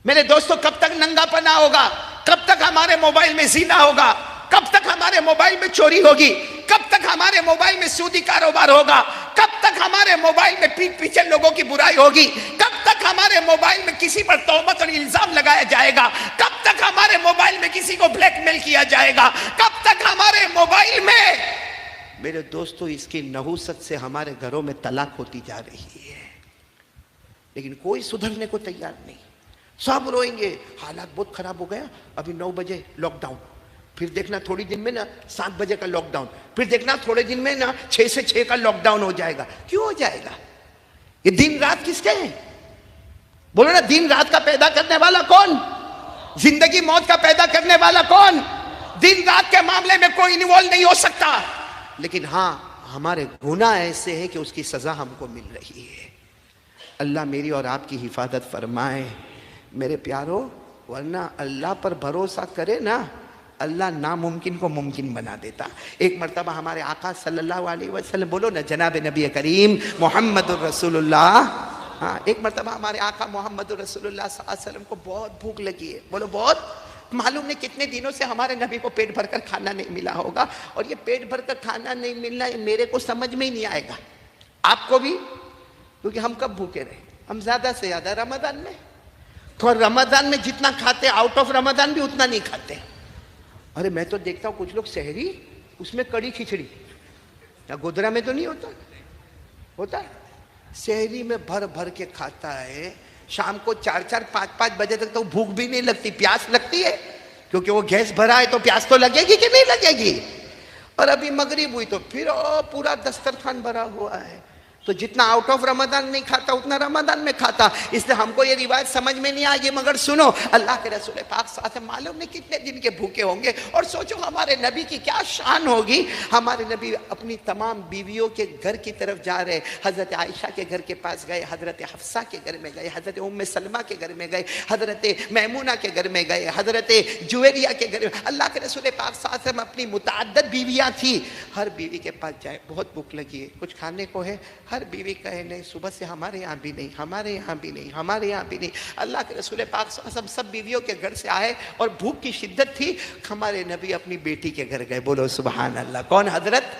میرے دوستو، کب تک ننگا پنا ہوگا؟ کب تک ہمارے موبائل میں زنا ہوگا؟ کب تک ہمارے موبائل میں چوری ہوگی؟ کب تک ہمارے موبائل میں سودی کاروبار ہوگا؟ کب تک ہمارے موبائل میں پیٹ پیچھے لوگوں کی برائی ہوگی؟ کب تک ہمارے موبائل میں کسی پر تہمت اور الزام لگایا جائے گا؟ کب تک ہمارے موبائل میں کسی کو بلیک میل کیا جائے گا؟ کب تک ہمارے موبائل میں؟ میرے دوستو، اس کی نحوست سے ہمارے گھروں میں طلاق ہوتی جا رہی ہے، لیکن کوئی سدھرنے کو تیار نہیں. سب روئیں گے، حالات بہت خراب ہو گیا، ابھی 9 بجے لاک ڈاؤن، پھر دیکھنا تھوڑی دن میں نا 7 بجے کا لاک ڈاؤن، پھر دیکھنا تھوڑے دن میں نا 6 سے 6 کا لاک ڈاؤن ہو جائے گا. کیوں ہو جائے گا؟ یہ دن رات کس کے ہیں؟ بولو نا، دن رات کا پیدا کرنے والا کون؟ زندگی موت کا پیدا کرنے والا کون؟ دن رات کے معاملے میں کوئی انوالو نہیں ہو سکتا. لیکن ہاں، ہمارے گناہ ایسے ہیں کہ اس کی سزا ہم کو مل رہی ہے. اللہ میری اور آپ کی حفاظت فرمائے میرے پیارو. ورنہ اللہ پر بھروسہ کرے نا، اللہ ناممکن کو ممکن بنا دیتا. ایک مرتبہ ہمارے آقا صلی اللہ علیہ وسلم، بولو نا جناب نبی کریم محمد الرسول اللہ. ہاں، ایک مرتبہ ہمارے آقا محمد الرسول اللہ صلی اللہ علیہ وسلم کو بہت بھوک لگی ہے. بولو بہت. معلوم نہیں کتنے دنوں سے ہمارے نبی کو پیٹ بھر کر کھانا نہیں ملا ہوگا. اور یہ پیٹ بھر کر کھانا نہیں ملنا، یہ میرے کو سمجھ میں ہی نہیں آئے گا. آپ کو بھی کیونکہ ہم کب بھوکے رہے؟ ہم زیادہ سے زیادہ رمضان میں، اور رمضان میں جتنا کھاتے آؤٹ آف رمضان بھی اتنا نہیں کھاتے۔ ارے میں تو دیکھتا ہوں کچھ لوگ سحری اس میں کڑی کھچڑی، یا گودرا میں تو نہیں ہوتا؟ ہوتا ہے، سحری میں بھر بھر کے کھاتا ہے، شام کو 4-5 بجے تک تو بھوک بھی نہیں لگتی، پیاس لگتی ہے، کیونکہ وہ گیس بھرا ہے تو پیاس تو لگے گی کہ نہیں لگے گی؟ اور ابھی مغرب ہوئی تو پھر پورا دسترخوان بھرا ہوا ہے۔ تو جتنا آؤٹ آف رمضان نہیں کھاتا اتنا رمضان میں کھاتا۔ اس لیے ہم کو یہ روایت سمجھ میں نہیں آئی، مگر سنو، اللہ کے رسول پاک صلی اللہ علیہ وسلم معلوم نہیں کتنے دن کے بھوکے ہوں گے، اور سوچو ہمارے نبی کی کیا شان ہوگی۔ ہمارے نبی اپنی تمام بیویوں کے گھر کی طرف جا رہے، حضرت عائشہ کے گھر کے پاس گئے، حضرت حفصہ کے گھر میں گئے، حضرت ام سلمہ کے گھر میں گئے، حضرت میمونہ کے گھر میں گئے، حضرت جویریہ کے گھر میں۔ اللہ کے رسول پاک صلی اللہ علیہ وسلم اپنی متعدد بیویاں تھیں، ہر بیوی کے پاس جائے، بہت بھوک لگی ہے، کچھ کھانے کو ہے؟ ہر بیوی کہے نہیں، صبح سے ہمارے یہاں بھی نہیں، ہمارے یہاں بھی نہیں، ہمارے یہاں بھی نہیں۔ اللہ کے رسول پاک صلی اللہ علیہ وسلم سب بیویوں کے گھر سے آئے اور بھوک کی شدت تھی، ہمارے نبی اپنی بیٹی کے گھر گئے، بولو سبحان اللہ۔ کون؟ حضرت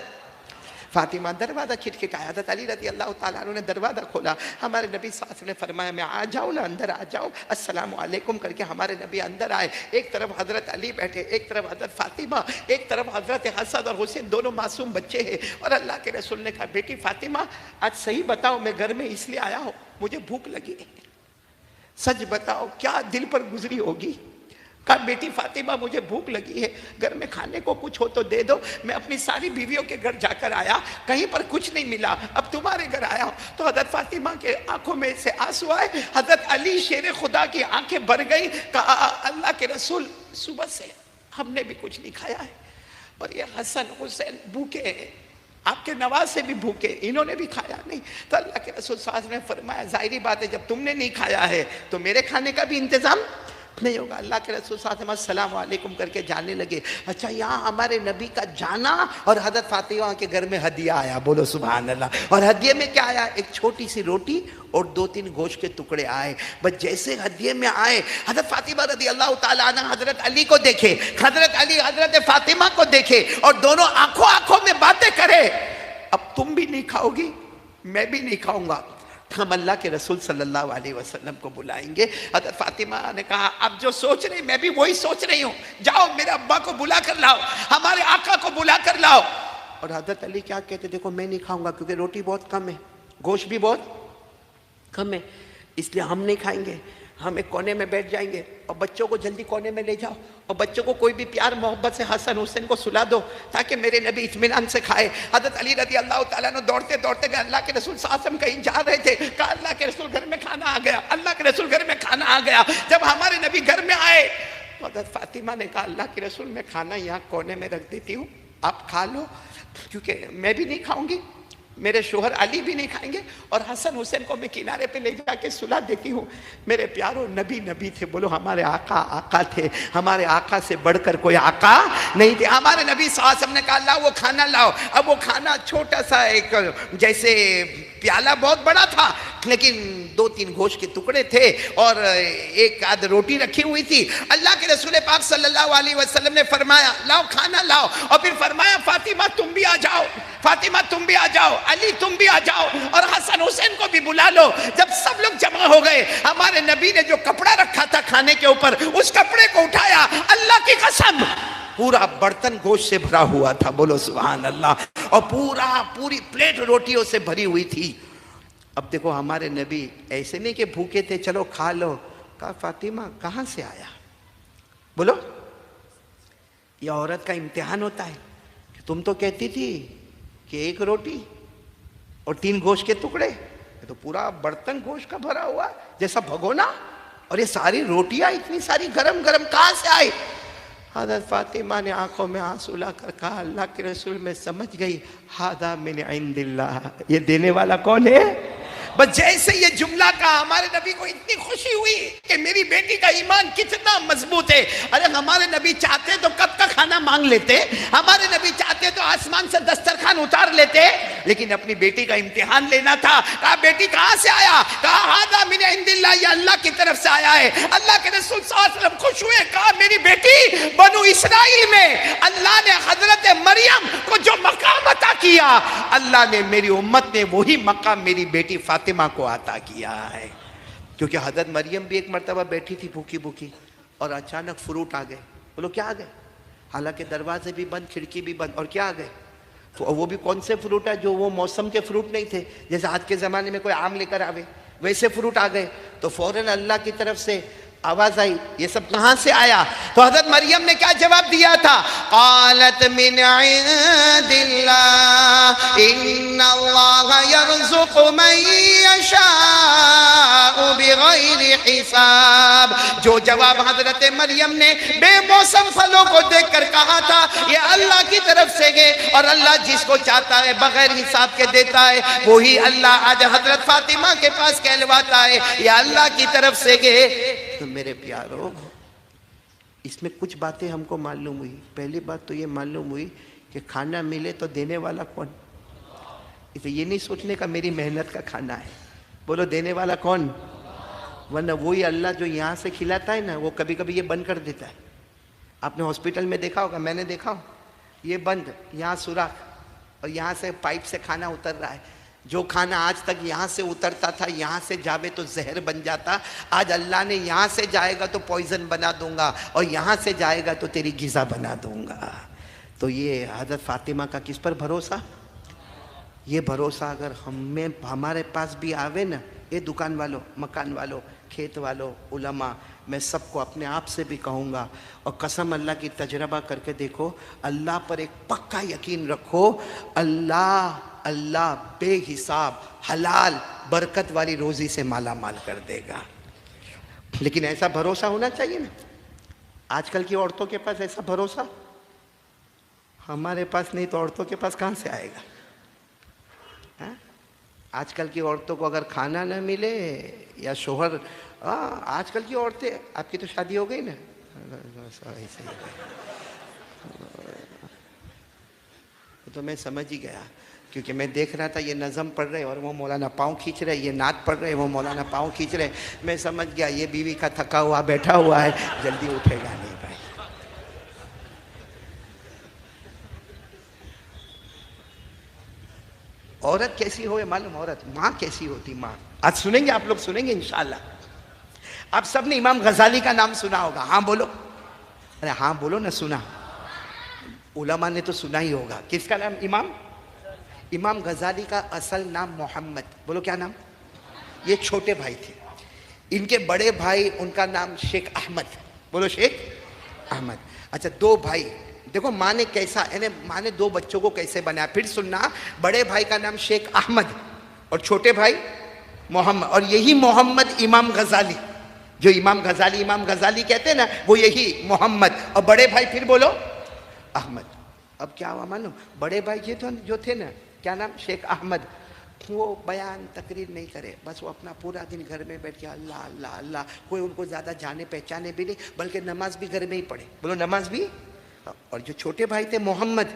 فاطمہ۔ دروازہ کھٹکھٹایا، حضرت علی رضی اللہ تعالیٰ عنہ نے دروازہ کھولا، ہمارے نبی صلی اللہ علیہ وسلم نے فرمایا میں آ جاؤں نا؟ اندر آ جاؤ، السلام علیکم کر کے ہمارے نبی اندر آئے۔ ایک طرف حضرت علی بیٹھے، ایک طرف حضرت فاطمہ، ایک طرف حضرت حسن اور حسین، دونوں معصوم بچے ہیں۔ اور اللہ کے رسول نے کہا بیٹی فاطمہ آج صحیح بتاؤ، میں گھر میں اس لیے آیا ہوں مجھے بھوک لگی ہے، سچ بتاؤ کیا دل پر گزری ہوگی؟ کہا بیٹی فاطمہ مجھے بھوک لگی ہے، گھر میں کھانے کو کچھ ہو تو دے دو، میں اپنی ساری بیویوں کے گھر جا کر آیا، کہیں پر کچھ نہیں ملا، اب تمہارے گھر آیا ہوں۔ تو حضرت فاطمہ کے آنکھوں میں سے آنسو آئے، حضرت علی شیر خدا کی آنکھیں بھر گئی، کہا اللہ کے رسول صبح سے ہم نے بھی کچھ نہیں کھایا ہے، اور یہ حسن حسین بھوکے ہیں، آپ کے نواسے بھی بھوکے، انہوں نے بھی کھایا نہیں۔ تو اللہ کے رسول صلی اللہ علیہ وسلم نے فرمایا ظاہری بات ہے جب تم نے نہیں کھایا ہے تو میرے کھانے کا بھی انتظام نہیں ہوگا۔ اللہ کے رسول صلی اللہ علیہ وسلم السلام علیکم کر کے جانے لگے۔ اچھا یہاں ہمارے نبی کا جانا اور حضرت فاطمہ کے گھر میں ہدیہ آیا، بولو سبحان اللہ۔ اور ہدیے میں کیا آیا؟ ایک چھوٹی سی روٹی اور 2-3 گوشت کے ٹکڑے آئے۔ بس جیسے ہدیے میں آئے، حضرت فاطمہ رضی اللہ تعالیٰ عنہ حضرت علی کو دیکھے، حضرت علی حضرت فاطمہ کو دیکھے، اور دونوں آنکھوں میں باتیں کرے، اب تم بھی نہیں کھاؤ گی میں بھی نہیں کھاؤں گا، ہم اللہ کے رسول صلی اللہ علیہ وسلم کو بلائیں گے۔ حضرت فاطمہ نے کہا اب جو سوچ رہی میں بھی وہی سوچ رہی ہوں، جاؤ میرے ابا کو بلا کر لاؤ، ہمارے آقا کو بلا کر لاؤ۔ اور حضرت علی کیا کہتے؟ دیکھو میں نہیں کھاؤں گا کیونکہ روٹی بہت کم ہے، گوشت بھی بہت کم ہے، اس لیے ہم نہیں کھائیں گے، ہم ایک کونے میں بیٹھ جائیں گے، اور بچوں کو جلدی کونے میں لے جاؤ، اور بچوں کو کوئی بھی پیار محبت سے حسن حسین کو سلا دو تاکہ میرے نبی اطمینان سے کھائے۔ حضرت علی رضی اللہ تعالیٰ نے دوڑتے دوڑتے گئے، اللہ کے رسول صلی اللہ علیہ وسلم کہیں جا رہے تھے، کہا اللہ کے رسول گھر میں کھانا آ گیا، اللہ کے رسول گھر میں کھانا آ گیا۔ جب ہمارے نبی گھر میں آئے تو حضرت فاطمہ نے کہا اللہ کے رسول میں کھانا یہاں کونے میں رکھ دیتی ہوں، آپ کھا لو، کیونکہ میں بھی نہیں کھاؤں گی، میرے شوہر علی بھی نہیں کھائیں گے، اور حسن حسین کو میں کنارے پہ لے جا کے سلا دیتی ہوں۔ میرے پیاروں نبی تھے، بولو ہمارے آقا تھے، ہمارے آقا سے بڑھ کر کوئی آقا نہیں تھے۔ ہمارے نبی صلی اللہ علیہ وسلم نے کہا اللہ وہ کھانا لاؤ۔ اب وہ کھانا چھوٹا سا ایک جیسے پیالہ بہت بڑا تھا، لیکن 2-3 گوشت کے ٹکڑے تھے اور ایک آدھ روٹی رکھی ہوئی تھی۔ اللہ کے رسول پاک صلی اللہ علیہ وسلم نے فرمایا لاؤ کھانا لاؤ، اور پھر فرمایا فاطمہ تم بھی آ جاؤ، فاطمہ تم بھی آ جاؤ، علی تم بھی آ جاؤ، اور حسن حسین کو بھی بلا لو۔ جب سب لوگ جمع ہو گئے، ہمارے نبی نے جو کپڑا رکھا تھا کھانے کے اوپر، اس کپڑے کو اٹھایا، اللہ کی قسم پورا برتن گوشت سے بھرا ہوا تھا، بولو سبحان اللہ، اور پوری پلیٹ روٹیوں سے بھری ہوئی تھی۔ اب دیکھو ہمارے نبی ایسے نہیں کہ بھوکے تھے چلو کھا لو، کہا فاطمہ کہاں سے آیا؟ بولو یہ عورت کا امتحان ہوتا ہے کہ تم تو کہتی تھی کہ 1 روٹی اور 3 گوشت کے ٹکڑے، یہ تو پورا برتن گوشت کا بھرا ہوا جیسا بھگونا، اور یہ ساری روٹیاں اتنی ساری گرم گرم کہاں سے آئی؟ حضرت فاطمہ نے آنکھوں میں آنسو لا کر کہا اللہ کے رسول میں سمجھ گئی ھذا من عند اللہ، یہ دینے والا کون ہے؟ بس جیسے یہ جملہ کہا ہمارے نبی کو اتنی خوشی ہوئی کہ میری بیٹی کا ایمان کتنا مضبوط ہے۔ ارے ہمارے نبی چاہتے تو کب کا کھانا مانگ لیتے، ہمارے نبی چاہتے تو آسمان سے دسترخوان اتار لیتے، لیکن اپنی بیٹی کا امتحان لینا تھا۔ کہا بیٹی کہاں سے آیا؟ کہا ھذا من عند اللہ، یہ اللہ کی طرف سے آیا ہے۔ اللہ کے رسول صلی اللہ علیہ وسلم خوش ہوئے، کہا میری بیٹی بنو اسرائیل میں اللہ نے حضرت مریم کو جو مقام عطا کیا، اللہ نے میری امت میں وہی مقام میری بیٹی فاطمہ کو عطا کیا ہے۔ کیونکہ حضرت مریم بھی ایک مرتبہ بیٹھی تھی بھوکی بھوکی، اور اچانک فروٹ آ گئے۔ بولو کیا آ گئے؟ حالانکہ دروازے بھی بند، کھڑکی بھی بند، اور کیا آ گئے؟ تو وہ بھی کون سے فروٹ ہے جو وہ موسم کے فروٹ نہیں تھے، جیسے آج کے زمانے میں کوئی آم لے کر آوے، ویسے فروٹ آ گئے۔ تو فوراً اللہ کی طرف سے آواز آئی، یہ سب کہاں سے آیا؟ تو حضرت مریم نے کیا جواب دیا تھا؟ قالت من عند اللہ ان اللہ یرزق من یشاء بغیر حساب۔ جو جواب حضرت مریم نے بے موسم پھلوں کو دیکھ کر کہا تھا، یہ اللہ کی طرف سے گئے، اور اللہ جس کو چاہتا ہے بغیر حساب کے دیتا ہے، وہی اللہ آج حضرت فاطمہ کے پاس کہلواتا ہے یہ اللہ کی طرف سے گئے۔ تو میرے پیارو، اس میں کچھ باتیں ہم کو معلوم ہوئی۔ پہلی بات تو یہ معلوم ہوئی کہ کھانا ملے تو دینے والا کون؟ اسے یہ نہیں سوچنے کا میری محنت کا کھانا ہے، بولو دینے والا کون؟ ورنہ وہی اللہ جو یہاں سے کھلاتا ہے نا، وہ کبھی کبھی یہ بند کر دیتا ہے۔ آپ نے ہاسپٹل میں دیکھا ہوگا، میں نے دیکھا ہو، یہ بند، یہاں سوراخ، اور یہاں سے پائپ سے کھانا اتر رہا ہے۔ جو کھانا آج تک یہاں سے اترتا تھا، یہاں سے جاوے تو زہر بن جاتا، آج اللہ نے یہاں سے جائے گا تو پوائزن بنا دوں گا، اور یہاں سے جائے گا تو تیری غذا بنا دوں گا۔ تو یہ حضرت فاطمہ کا کس پر بھروسہ؟ یہ بھروسہ اگر ہمارے پاس بھی آوے نا، یہ دکان والوں، مکان والوں، کھیت والوں، علماء، میں سب کو اپنے آپ سے بھی کہوں گا، اور قسم اللہ کی تجربہ کر کے دیکھو، اللہ پر ایک پکا یقین رکھو، اللہ بے حساب حلال برکت والی روزی سے مالا مال کر دے گا۔ لیکن ایسا بھروسہ ہونا چاہیے نا۔ آج کل کی عورتوں کے پاس ایسا بھروسہ ہمارے پاس نہیں، تو عورتوں کے پاس کہاں سے آئے گا؟ آج کل کی عورتوں کو اگر کھانا نہ ملے یا شوہر، آج کل کی عورتیں، آپ کی تو شادی ہو گئی نا، تو میں سمجھ ہی گیا، کیونکہ میں دیکھ رہا تھا یہ نظم پڑھ رہے اور وہ مولانا پاؤں کھینچ رہے، یہ نعت پڑھ رہے وہ مولانا پاؤں کھینچ رہے، میں سمجھ گیا یہ بیوی کا تھکا ہوا بیٹھا ہوا ہے، جلدی اٹھے گا نہیں بھائی۔ عورت کیسی ہوئے معلوم؟ عورت ماں کیسی ہوتی؟ ماں آج سنیں گے، آپ لوگ سنیں گے انشاءاللہ۔ آپ سب نے امام غزالی کا نام سنا ہوگا، ہاں بولو، ارے ہاں بولو نا، سنا؟ علماء نے تو سنا ہی ہوگا۔ کس کا نام؟ امام غزالی کا اصل نام محمد، بولو کیا نام؟ یہ چھوٹے بھائی تھے، ان کے بڑے بھائی، ان کا نام شیخ احمد، بولو شیخ احمد۔ اچھا، دو بھائی، دیکھو ماں نے کیسا، یعنی ماں نے دو بچوں کو کیسے بنایا، پھر سننا، بڑے بھائی کا نام شیخ احمد اور چھوٹے بھائی محمد، اور یہی محمد امام غزالی، جو امام غزالی کہتے ہیں نا، وہ یہی محمد، اور بڑے بھائی پھر بولو احمد۔ اب کیا ہوا معلوم؟ بڑے بھائی جو تھے نا، کیا نام؟ شیخ احمد، وہ بیان تقریر نہیں کرے، بس وہ اپنا پورا دن گھر میں بیٹھ کے اللہ اللہ اللہ، کوئی ان کو زیادہ جانے پہچانے بھی نہیں، بلکہ نماز بھی گھر میں ہی پڑھے، بولو نماز بھی۔ اور جو چھوٹے بھائی تھے محمد،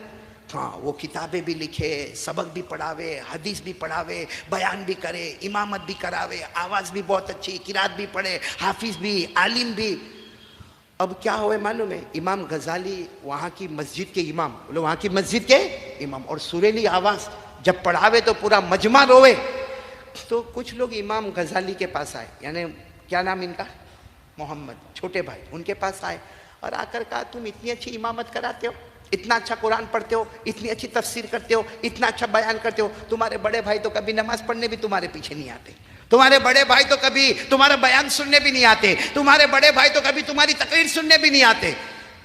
ہاں وہ کتابیں بھی لکھے، سبق بھی پڑھاوے، حدیث بھی پڑھاوے، بیان بھی کرے، امامت بھی کراوے، آواز بھی بہت اچھی، قرات بھی پڑھے، حافظ بھی، عالم بھی۔ اب کیا ہوئے معلوم ہے؟ امام غزالی وہاں کی مسجد کے امام، بولو وہاں کی مسجد کے امام، اور سریلی آواز جب پڑھاوے تو پورا مجمع روئے۔ تو کچھ لوگ امام غزالی کے پاس آئے، یعنی کیا نام ان کا؟ محمد، چھوٹے بھائی، ان کے پاس آئے اور آ کر کہا تم اتنی اچھی امامت کراتے ہو، اتنا اچھا قرآن پڑھتے ہو، اتنی اچھی تفسیر کرتے ہو، اتنا اچھا بیان کرتے ہو، تمہارے بڑے بھائی تو کبھی نماز پڑھنے بھی تمہارے پیچھے نہیں آتے، تمہارے بڑے بھائی تو کبھی تمہارا بیان سننے بھی نہیں آتے، تمہارے بڑے بھائی تو کبھی تمہاری تقریر سننے بھی نہیں آتے۔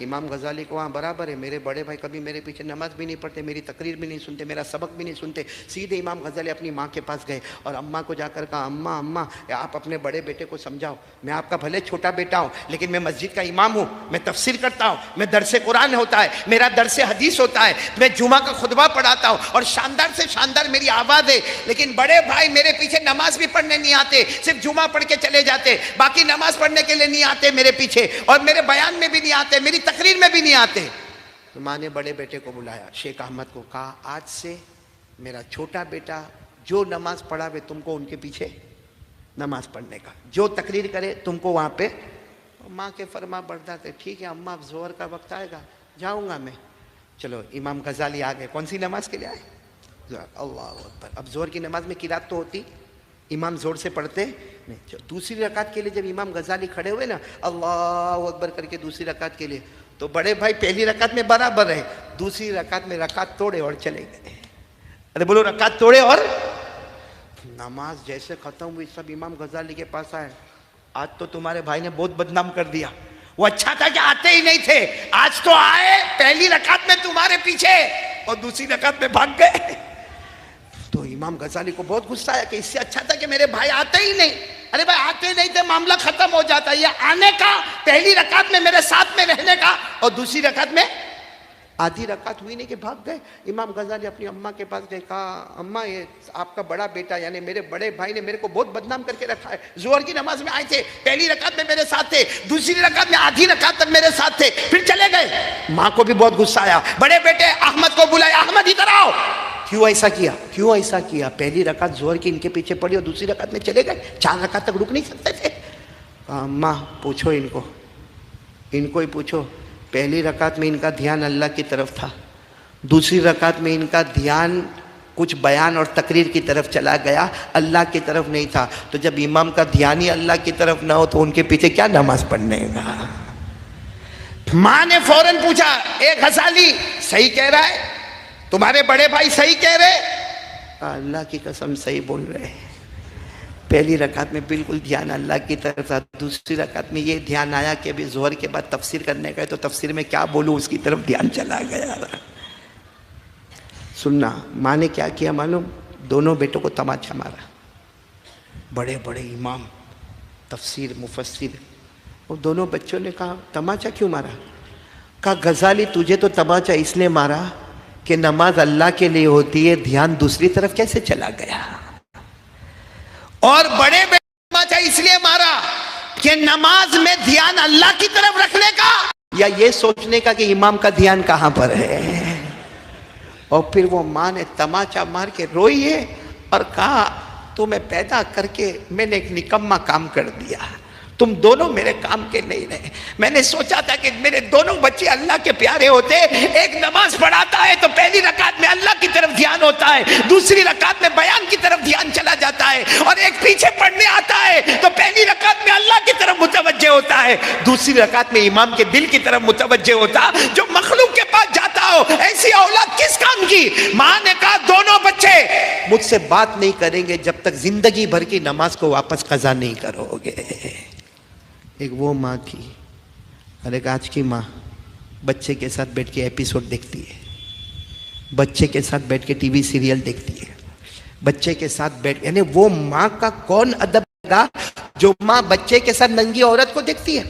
امام غزالی کو وہاں برابر ہے، میرے بڑے بھائی کبھی میرے پیچھے نماز بھی نہیں پڑھتے، میری تقریر بھی نہیں سنتے، میرا سبق بھی نہیں سنتے۔ سیدھے امام غزالی اپنی ماں کے پاس گئے اور اماں کو جا کر کہا، اماں آپ اپنے بڑے بیٹے کو سمجھاؤ، میں آپ کا بھلے چھوٹا بیٹا ہوں لیکن میں مسجد کا امام ہوں، میں تفسیر کرتا ہوں، میں درس قرآن ہوتا ہے، میرا درس حدیث ہوتا ہے، میں جمعہ کا خطبہ پڑھاتا ہوں اور شاندار سے شاندار میری آواز ہے، لیکن بڑے بھائی میرے پیچھے نماز بھی پڑھنے نہیں آتے، صرف جمعہ پڑھ کے چلے جاتے، باقی نماز پڑھنے کے لیے نہیں آتے میرے پیچھے، اور میرے بیان میں بھی نہیں آتے، میری تقریر میں بھی نہیں آتے۔ ماں نے بڑے بیٹے کو بلایا، شیخ احمد کو، کہا آج سے میرا چھوٹا بیٹا جو نماز پڑھاوے تم کو ان کے پیچھے نماز پڑھنے کا، جو تقریر کرے تم کو وہاں پہ۔ ماں کے فرما بردار تھے، ٹھیک ہے اماں، اب ظہر کا وقت آئے گا جاؤں گا میں۔ چلو امام غزالی آ گئے، کون سی نماز کے لیے آئے؟ اللہ اکبر۔ اب ظہر کی نماز میں قرات تو ہوتی، امام زور سے پڑھتے نہیں۔ دوسری رکعت کے لیے جب امام غزالی کھڑے ہوئے نا اللہ اکبر کر کے دوسری رکعت کے لیے، تو بڑے بھائی پہلی رکعت میں برابر رہے، دوسری رکعت میں رکعت توڑے اور چلے گئے۔ ارے بولو، رکعت توڑے اور نماز جیسے ختم ہوئی سب امام غزالی کے پاس آئے، آج تو تمہارے بھائی نے بہت بدنام کر دیا، وہ اچھا تھا کہ آتے ہی نہیں تھے، آج تو آئے پہلی رکعت میں تمہارے پیچھے اور دوسری رکعت میں بھاگ گئے۔ تو امام غزالی کو بہت غصہ آیا کہ اس سے اچھا تھا کہ میرے بھائی آتے ہی نہیں۔ ارے بھائی آتے ہی نہیں تھے معاملہ ختم ہو جاتا، یہ آنے کا، پہلی رکعت میں میرے ساتھ میں رہنے کا اور دوسری رکعت میں آدھی رکعت ہوئی نہیں کہ بھاگ گئے۔ امام غزالی اپنی اماں کے پاس گئے، کہا اماں یہ آپ کا بڑا بیٹا یعنی میرے بڑے بھائی نے میرے کو بہت بدنام کر کے رکھا ہے، ظہر کی نماز میں آئے تھے، پہلی رکعت میں میرے ساتھ تھے، دوسری رکعت میں آدھی رکعت تک میرے ساتھ تھے، پھر چلے گئے۔ ماں کو بھی بہت غصہ آیا، بڑے بیٹے احمد کو بلایا، احمد ادھر آؤ، کیوں ایسا کیا، کیوں ایسا کیا؟ پہلی رکعت ظہر کی ان کے پیچھے پڑی اور دوسری رکعت میں چلے گئے، 4 رکعت تک رک نہیں سکتے تھے؟ اماں پوچھو ان کو ہی پوچھو، پہلی رکعت میں ان کا دھیان اللہ کی طرف تھا، دوسری رکعت میں ان کا دھیان کچھ بیان اور تقریر کی طرف چلا گیا، اللہ کی طرف نہیں تھا۔ تو جب امام کا دھیان ہی اللہ کی طرف نہ ہو تو ان کے پیچھے کیا نماز پڑھنے گا؟ ماں نے فوراً پوچھا، اے غزالی صحیح کہہ رہا ہے، تمہارے بڑے بھائی صحیح کہہ رہے؟ اللہ کی قسم صحیح بول رہے ہیں، پہلی رکعت میں بالکل دھیان اللہ کی طرف تھا، دوسری رکعت میں یہ دھیان آیا کہ ابھی ظہر کے بعد تفسیر کرنے گئے تو تفسیر میں کیا بولوں اس کی طرف دھیان چلا گیا۔ سننا، ماں نے کیا کیا معلوم؟ دونوں بیٹوں کو تماچا مارا، بڑے بڑے امام تفسیر مفسر، اور دونوں بچوں نے کہا تماچا کیوں مارا؟ کہا غزالی تجھے تو تماچا اس لیے مارا کہ نماز اللہ کے لیے ہوتی ہے، دھیان دوسری طرف کیسے چلا گیا؟ اور بڑے بیٹے تماچا اس لیے مارا کہ نماز میں دھیان اللہ کی طرف رکھنے کا یا یہ سوچنے کا کہ امام کا دھیان کہاں پر ہے؟ اور پھر وہ ماں نے تماچا مار کے روئی ہے اور کہا تمہیں پیدا کر کے میں نے ایک نکما کام کر دیا، تم دونوں میرے کام کے نہیں رہے۔ میں نے سوچا تھا کہ میرے دونوں بچے اللہ کے پیارے ہوتے، ایک نماز پڑھاتا ہے تو پہلی رکعت میں اللہ کی طرف دھیان ہوتا ہے، دوسری رکعت میں بیان کی طرف دھیان چلا جاتا ہے، اور ایک پیچھے پڑھنے آتا ہے تو پہلی رکعت میں اللہ کی طرف متوجہ ہوتا ہے، دوسری رکعت میں امام کے دل کی طرف متوجہ ہوتا۔ جو مخلوق کے پاس جاتا ہو ایسی اولاد کس کام کی؟ ماں نے کہا دونوں بچے مجھ سے بات نہیں کریں گے جب تک زندگی بھر کی نماز کو واپس قضا نہیں کرو گے۔ ایک وہ ماں تھی اور ایک آج کی ماں، بچے کے ساتھ بیٹھ کے ایپیسوڈ دیکھتی ہے، بچے کے ساتھ بیٹھ کے ٹی وی سیریل دیکھتی ہے، بچے کے ساتھ بیٹھ، یعنی وہ ماں کا کون ادب گا جو ماں بچے کے ساتھ ننگی عورت کو دیکھتی ہے؟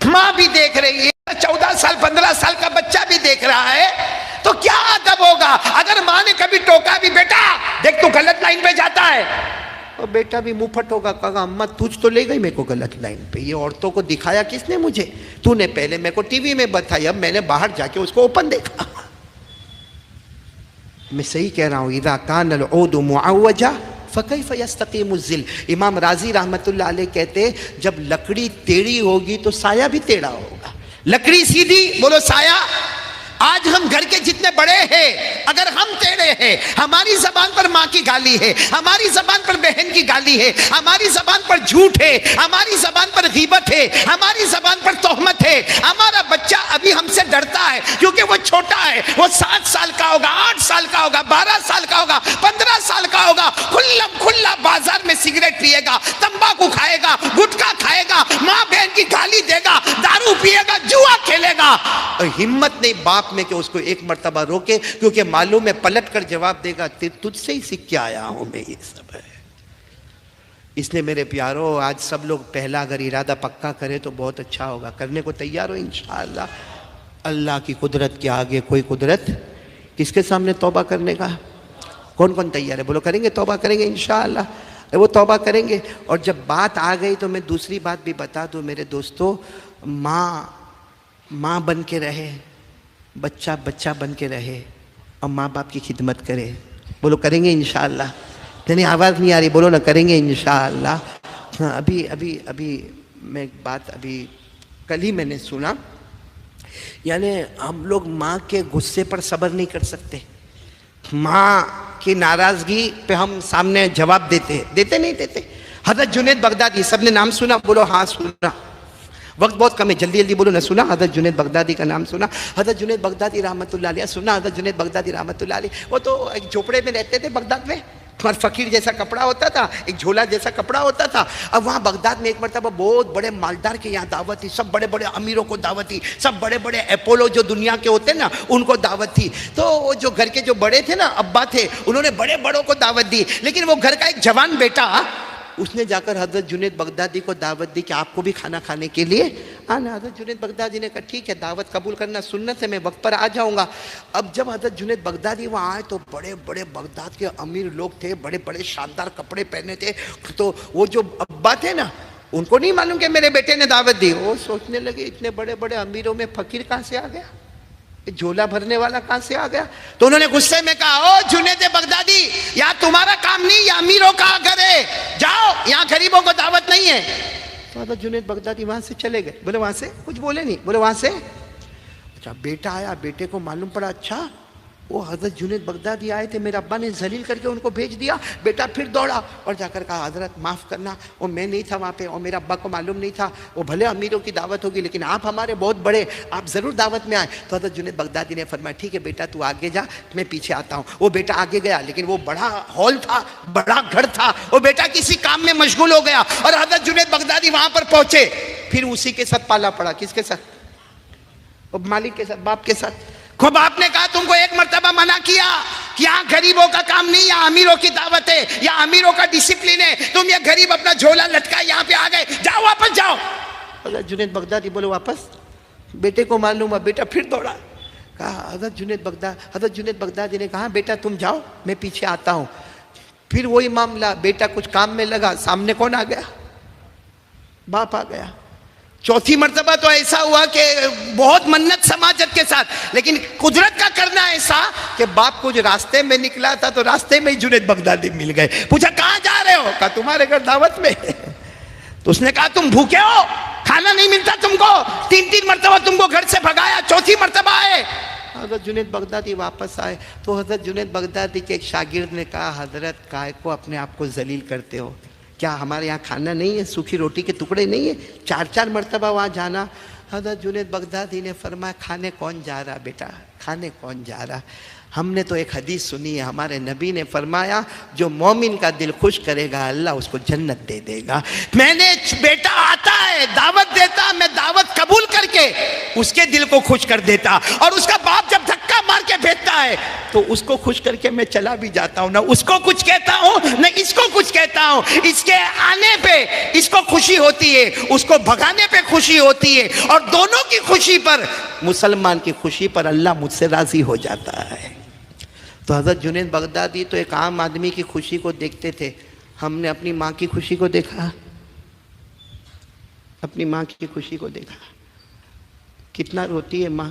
ماں بھی دیکھ رہی ہے، 14 سال 15 سال کا بچہ بھی دیکھ رہا ہے، تو کیا ادب ہوگا؟ اگر ماں نے کبھی ٹوکا بھی، بیٹا دیکھ تو غلط لائن پہ جاتا ہے، اور بیٹا بھی منہ پھٹ ہوگا، کہا اماں تجھ تو لے گئی میرے کو غلط لائن پہ، یہ عورتوں کو دکھایا کس نے مجھے؟ تو نے پہلے میرے کو ٹی وی میں بتایا، اب میں نے باہر جا کے اس کو اوپن دیکھا۔ میں صحیح کہہ رہا ہوں، اذا کان العود معوجا فکیف یستقیم الظل۔ امام راضی رحمت اللہ علیہ کہتے جب لکڑی ٹیڑھی ہوگی تو سایہ بھی ٹیڑھا ہوگا، لکڑی سیدھی بولو سایہ۔ آج ہم گھر کے جتنے بڑے ہیں اگر ہم ٹیڑھے ہیں، ہماری زبان پر ماں کی گالی ہے، ہماری زبان پر بہن کی گالی ہے، ہماری زبان پر جھوٹ ہے، ہماری زبان پر غیبت ہے، ہماری زبان پر تہمت ہے، ہمارا بچہ ابھی ہم سے ڈرتا ہے کیونکہ وہ چھوٹا ہے، وہ 7 سال کا ہوگا، 8 سال کا ہوگا، 12 سال کا ہوگا، 15 سال کا ہوگا، کھلا بازار میں سگریٹ پیے گا، تمباکو کھائے گا، گٹکا کھائے گا، ماں بہن کی گالی دے گا، دارو پیے گا، جوا کھیلے گا، اور ہمت نہیں باپ میں کہ اس کو ایک مرتبہ روکے، کیونکہ معلوم ہے پلٹ کر جواب دے گا تجھ سے ہی سیکھ کے آیا ہوں میں یہ سب ہے۔ اس لیے میرے پیارو آج سب لوگ پہلا اگر ارادہ پکا کرے تو بہت اچھا ہوگا، کرنے کو تیار ہو انشاءاللہ۔ اللہ کی قدرت کے آگے کوئی قدرت، کس کے سامنے توبہ کرنے کا؟ کون کون تیار ہے؟ بولو کریں گے، توبہ کریں گے انشاءاللہ، وہ توبہ کریں گے۔ اور جب بات آ گئی تو میں دوسری بات بھی بتا دوں میرے دوستو، ماں بن کے رہے، بچہ بچہ بن کے رہے اور ماں باپ کی خدمت کرے. بولو کریں گے انشاءاللہ. نہیں آواز نہیں آ رہی, بولو نا کریں گے انشاءاللہ. ابھی میں ایک بات ابھی کل ہی میں نے سنا, یعنی ہم لوگ ماں کے غصے پر صبر نہیں کر سکتے, ماں کی ناراضگی پہ ہم سامنے جواب دیتے نہیں دیتے. حضرت جنید بغدادی, سب نے نام سنا؟ بولو ہاں سنا. وقت بہت کم ہے, جلدی جلدی بولو نا. سنا حضرت جنید بغدادی کا نام سنا؟ حضرت جنید بغدادی رحمۃ اللہ علیہ سنا؟ حضرت جنید بغدادی رحمۃ اللہ علیہ وہ تو ایک جھوپڑے میں رہتے تھے بغداد میں, اور فقیر جیسا کپڑا ہوتا تھا, ایک جھولا جیسا کپڑا ہوتا تھا. اب وہاں بغداد میں ایک مرتبہ بہت بڑے مالدار کے یہاں دعوت تھی, سب بڑے بڑے امیروں کو دعوت تھی, سب بڑے بڑے اپولو جو دنیا کے ہوتے ہیں نا ان کو دعوت تھی. تو وہ جو گھر کے جو بڑے تھے نا, ابا تھے, انہوں نے بڑے بڑوں کو دعوت دی, لیکن وہ گھر کا ایک جوان بیٹا اس نے جا کر حضرت جنید بغدادی کو دعوت دی کہ آپ کو بھی کھانا کھانے کے لیے آنا. حضرت جنید بغدادی نے کہا ٹھیک ہے, دعوت قبول کرنا سنت ہے, میں وقت پر آ جاؤں گا. اب جب حضرت جنید بغدادی وہاں آئے تو بڑے بڑے بغداد کے امیر لوگ تھے, بڑے بڑے شاندار کپڑے پہنے تھے. تو وہ جو ابا تھے نا, ان کو نہیں معلوم کہ میرے بیٹے نے دعوت دی. وہ سوچنے لگے اتنے بڑے بڑے امیروں میں فقیر کہاں سے آ گیا, جھولا بھرنے والا کہاں سے آ گیا. تو انہوں نے غصے میں کہا او جنید بغدادی, یہاں تمہارا کام نہیں, یہ امیروں کا گھر ہے, جاؤ, یہاں غریبوں کو دعوت نہیں ہے. تو حضرت جنید بغدادی وہاں سے چلے گئے. بولے وہاں سے کچھ بولے نہیں, بولے وہاں سے. اچھا بیٹا آیا, بیٹے کو معلوم پڑا اچھا وہ حضرت جنید بغدادی آئے تھے, میرے ابا نے ذلیل کر کے ان کو بھیج دیا. بیٹا پھر دوڑا اور جا کر کہا حضرت معاف کرنا, اور میں نہیں تھا وہاں پہ, اور میرے ابا کو معلوم نہیں تھا, وہ بھلے امیروں کی دعوت ہوگی لیکن آپ ہمارے بہت بڑے, آپ ضرور دعوت میں آئے. تو حضرت جنید بغدادی نے فرمایا ٹھیک ہے بیٹا تو آگے جا, میں پیچھے آتا ہوں. وہ بیٹا آگے گیا, لیکن وہ بڑا ہال تھا, بڑا گھر تھا, وہ بیٹا کسی کام میں مشغول ہو گیا اور حضرت جنید بغدادی وہاں پر پہنچے. پھر اسی کے ساتھ پالا پڑا. کس کے ساتھ؟ مالک کے ساتھ, باپ کے ساتھ. خوب آپ نے کہا تم کو ایک مرتبہ منع کیا کہ یہاں غریبوں کا کام نہیں, یہاں امیروں کی دعوت ہے, یہاں امیروں کا ڈسپلن ہے, تم یہ غریب اپنا جھولا لٹکا یہاں پہ آ گئے, جاؤ واپس جاؤ. حضرت جنید بغدادی بولے واپس. بیٹے کو معلوم ہوا, بیٹا پھر دوڑا. کہا حضرت جنید بغدادی نے کہا بیٹا تم جاؤ, میں پیچھے آتا ہوں. پھر وہی معاملہ, بیٹا کچھ کام میں لگا, سامنے کون آ گیا؟ باپ آ گیا. چوتھی مرتبہ تو ایسا ہوا کہ بہت منت سماجت کے ساتھ, لیکن قدرت کا کرنا ایسا کہ باپ کچھ راستے میں نکلا تھا تو راستے میں ہی جنید بغدادی مل گئے. پوچھا کہاں جا رہے ہو؟ کہا تمہارے گھر دعوت میں. تو اس نے کہا تم بھوکے ہو, کھانا نہیں ملتا تم کو, 3 مرتبہ تم کو گھر سے بھگایا, چوتھی مرتبہ آئے. حضرت جنید بغدادی واپس آئے تو حضرت جنید بغدادی کے ایک شاگرد نے کہا حضرت کائے کو اپنے آپ کو ذلیل کرتے ہو, کیا ہمارے یہاں کھانا نہیں ہے, سوکھی روٹی کے ٹکڑے نہیں ہیں, 4 مرتبہ وہاں جانا. حضرت جنید بغدادی نے فرمایا کھانے کون جا رہا بیٹا, کھانے کون جا رہا؟ ہم نے تو ایک حدیث سنی ہے, ہمارے نبی نے فرمایا جو مومن کا دل خوش کرے گا اللہ اس کو جنت دے دے گا. میں نے بیٹا آتا ہے دعوت دیتا, میں دعوت قبول کر کے اس کے دل کو خوش کر دیتا, اور اس کا باپ جب دھکا مار کے بھیجتا ہے تو اس کو خوش کر کے میں چلا بھی جاتا ہوں, نہ اس کو کچھ کہتا ہوں نہ اس کو کچھ کہتا ہوں. اس کے آنے پہ اس کو خوشی ہوتی ہے, اس کو بھگانے پہ خوشی ہوتی ہے, اور دونوں کی خوشی پر, مسلمان کی خوشی پر اللہ مجھ سے راضی ہو جاتا ہے. تو حضرت جنید بغدادی تو ایک عام آدمی کی خوشی کو دیکھتے تھے, ہم نے اپنی ماں کی خوشی کو دیکھا, اپنی ماں کی خوشی کو دیکھا. کتنا روتی ہے ماں.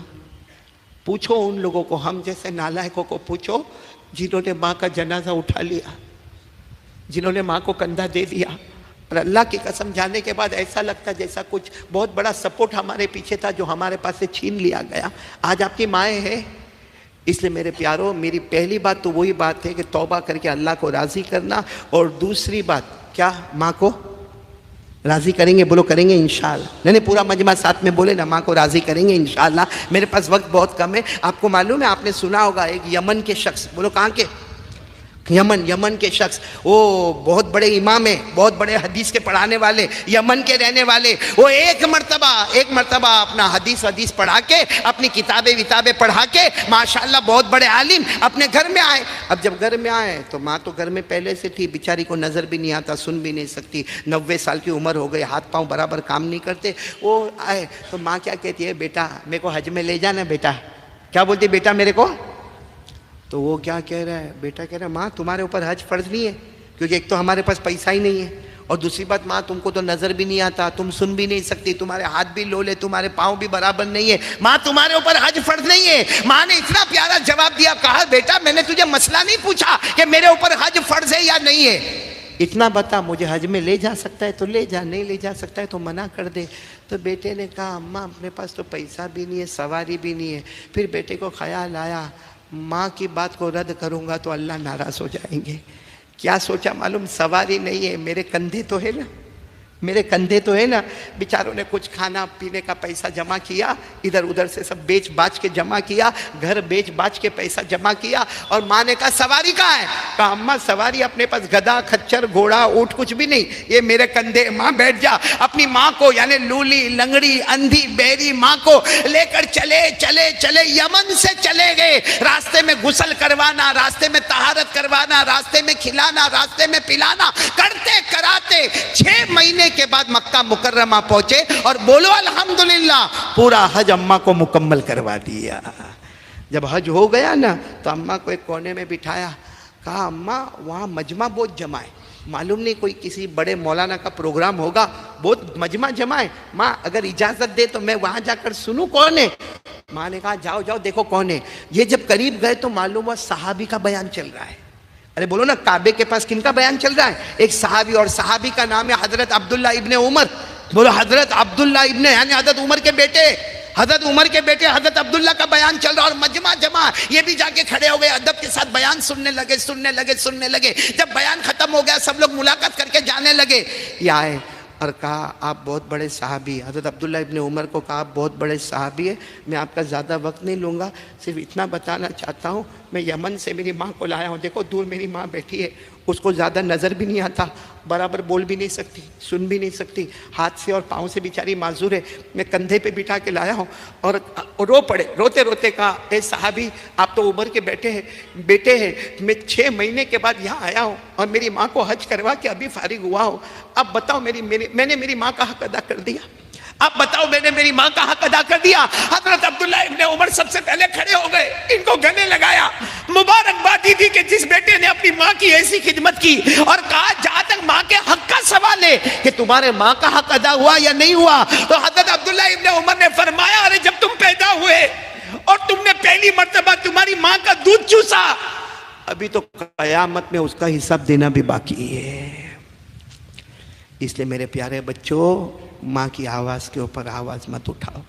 پوچھو ان لوگوں کو, ہم جیسے نالائقوں کو پوچھو جنہوں نے ماں کا جنازہ اٹھا لیا, جنہوں نے ماں کو کندھا دے دیا, اور اللہ کی قسم جانے کے بعد ایسا لگتا جیسا کچھ بہت بڑا سپورٹ ہمارے پیچھے تھا جو ہمارے پاس سے چھین لیا گیا. آج آپ کی مائیں ہیں. اس لیے میرے پیاروں, میری پہلی بات تو وہی بات ہے کہ توبہ کر کے اللہ کو راضی کرنا, اور دوسری بات کیا, ماں کو راضی کریں گے. بولو کریں گے انشاءاللہ. نہیں پورا مجمع ساتھ میں بولے نا, ماں کو راضی کریں گے انشاءاللہ. میرے پاس وقت بہت کم ہے. آپ کو معلوم ہے, آپ نے سنا ہوگا ایک یمن کے شخص, بولو کہاں کے, یمن کے شخص, وہ بہت بڑے امام ہیں, بہت بڑے حدیث کے پڑھانے والے, یمن کے رہنے والے. وہ ایک مرتبہ اپنا حدیث پڑھا کے, اپنی کتابیں پڑھا کے ماشاءاللہ بہت بڑے عالم اپنے گھر میں آئے. اب جب گھر میں آئے تو ماں تو گھر میں پہلے سے تھی, بیچاری کو نظر بھی نہیں آتا, سن بھی نہیں سکتی, 90 سال کی عمر ہو گئی, ہاتھ پاؤں برابر کام نہیں کرتے. وہ آئے تو ماں کیا کہتی ہے, بیٹا میرے کو حج میں لے جانا. بیٹا کیا بولتی, بیٹا میرے کو. تو وہ کیا کہہ رہا ہے, بیٹا کہہ رہا ہے ماں تمہارے اوپر حج فرض نہیں ہے, کیونکہ ایک تو ہمارے پاس پیسہ ہی نہیں ہے, اور دوسری بات ماں تم کو تو نظر بھی نہیں آتا, تم سن بھی نہیں سکتی, تمہارے ہاتھ بھی لولے, تمہارے پاؤں بھی برابر نہیں ہے, ماں تمہارے اوپر حج فرض نہیں ہے. ماں نے اتنا پیارا جواب دیا, کہا بیٹا میں نے تجھے مسئلہ نہیں پوچھا کہ میرے اوپر حج فرض ہے یا نہیں ہے, اتنا بتا مجھے حج میں لے جا سکتا ہے تو لے جا, نہیں لے جا سکتا ہے تو منع کر دے. تو بیٹے نے کہا اماں اپنے پاس تو پیسہ بھی نہیں ہے, سواری بھی نہیں ہے. پھر بیٹے کو خیال آیا ماں کی بات کو رد کروں گا تو اللہ ناراض ہو جائیں گے. کیا سوچا معلوم, سواری نہیں ہے, میرے کندھے تو ہے نا, میرے کندھے تو ہے نا. بیچاروں نے کچھ کھانا پینے کا پیسہ جمع کیا, ادھر ادھر سے سب بیچ باچ کے جمع کیا, گھر بیچ باچ کے پیسہ جمع کیا. اور ماں نے کہا سواری کہاں ہے؟ کہا اماں سواری اپنے پاس گدھا کھچر گھوڑا اونٹ کچھ بھی نہیں, یہ میرے کندھے. ماں بیٹھ جا. اپنی ماں کو یعنی لولی لنگڑی اندھی بہری ماں کو لے کر چلے چلے چلے یمن سے چلے گئے. راستے میں غسل کروانا, راستے میں طہارت کروانا, راستے میں کھلانا, راستے میں پلانا کرتے کراتے 6 مہینے کے بعد مکہ مکرمہ پہنچے. اور بولو الحمدللہ پورا حج اماں کو مکمل کروا دیا. جب حج ہو گیا نا تو اماں کو ایک کونے میں بٹھایا, کہا اماں وہاں مجمع بہت جمع ہے, معلوم نہیں کوئی کسی بڑے مولانا کا پروگرام ہوگا, بہت مجمع جمع ہے, ماں اگر اجازت دے تو میں وہاں جا کر سنوں کون ہے. ماں نے کہا جاؤ جاؤ دیکھو کون ہے. یہ جب قریب گئے تو معلوم ہوا صحابی کا بیان چل رہا ہے. ارے بولو نا, کعبے کے پاس کن کا بیان چل رہا ہے؟ ایک صحابی, اور صحابی کا نام ہے حضرت عبداللہ ابن عمر. بولو حضرت عبداللہ ابن, یعنی حضرت عمر کے بیٹے, حضرت عمر کے بیٹے حضرت عبداللہ کا بیان چل رہا. اور مجمع جمع, یہ بھی جا کے کھڑے ہو گئے, ادب کے ساتھ بیان سننے لگے. جب بیان ختم ہو گیا سب لوگ ملاقات کر کے جانے لگے. یہ آئے اور کہا آپ بہت بڑے صحابی, حضرت عبداللہ ابن عمر کو کہا آپ بہت بڑے صحابی ہیں, میں آپ کا زیادہ وقت نہیں لوں گا, صرف اتنا بتانا چاہتا ہوں میں یمن سے میری ماں کو لایا ہوں. دیکھو دور میری ماں بیٹھی ہے, اس کو زیادہ نظر بھی نہیں آتا, برابر بول بھی نہیں سکتی, سن بھی نہیں سکتی, ہاتھ سے اور پاؤں سے بیچاری معذور ہے, میں کندھے پہ بٹھا کے لایا ہوں. اور رو پڑے, روتے روتے کہا اے صحابی آپ تو عمر کے بیٹے ہیں, میں 6 مہینے کے بعد یہاں آیا ہوں اور میری ماں کو حج کروا کے ابھی فارغ ہوا ہوں. اب بتاؤ میں نے میری ماں کا حق ادا کر دیا, اب بتاؤ میں نے میری ماں کا حق ادا کر دیا. حضرت عبداللہ ابن عمر سب سے پہلے کھڑے ہو گئے, ان کو گلے لگایا, مبارکباد دی کہ جس بیٹے نے اپنی ماں کی ایسی خدمت کی, اور کہا جہاں تک ماں کے حق کا سوال ہے کہ تمہارے ماں کا حق ادا ہوا یا نہیں ہوا. تو حضرت عبداللہ ابن عمر نے فرمایا ارے جب تم پیدا ہوئے اور تم نے پہلی مرتبہ تمہاری ماں کا دودھ چوسا, ابھی تو قیامت میں اس کا حساب دینا بھی باقی ہے. اس لیے میرے پیارے بچوں, ماں کی آواز کے اوپر آواز مت اٹھاؤ,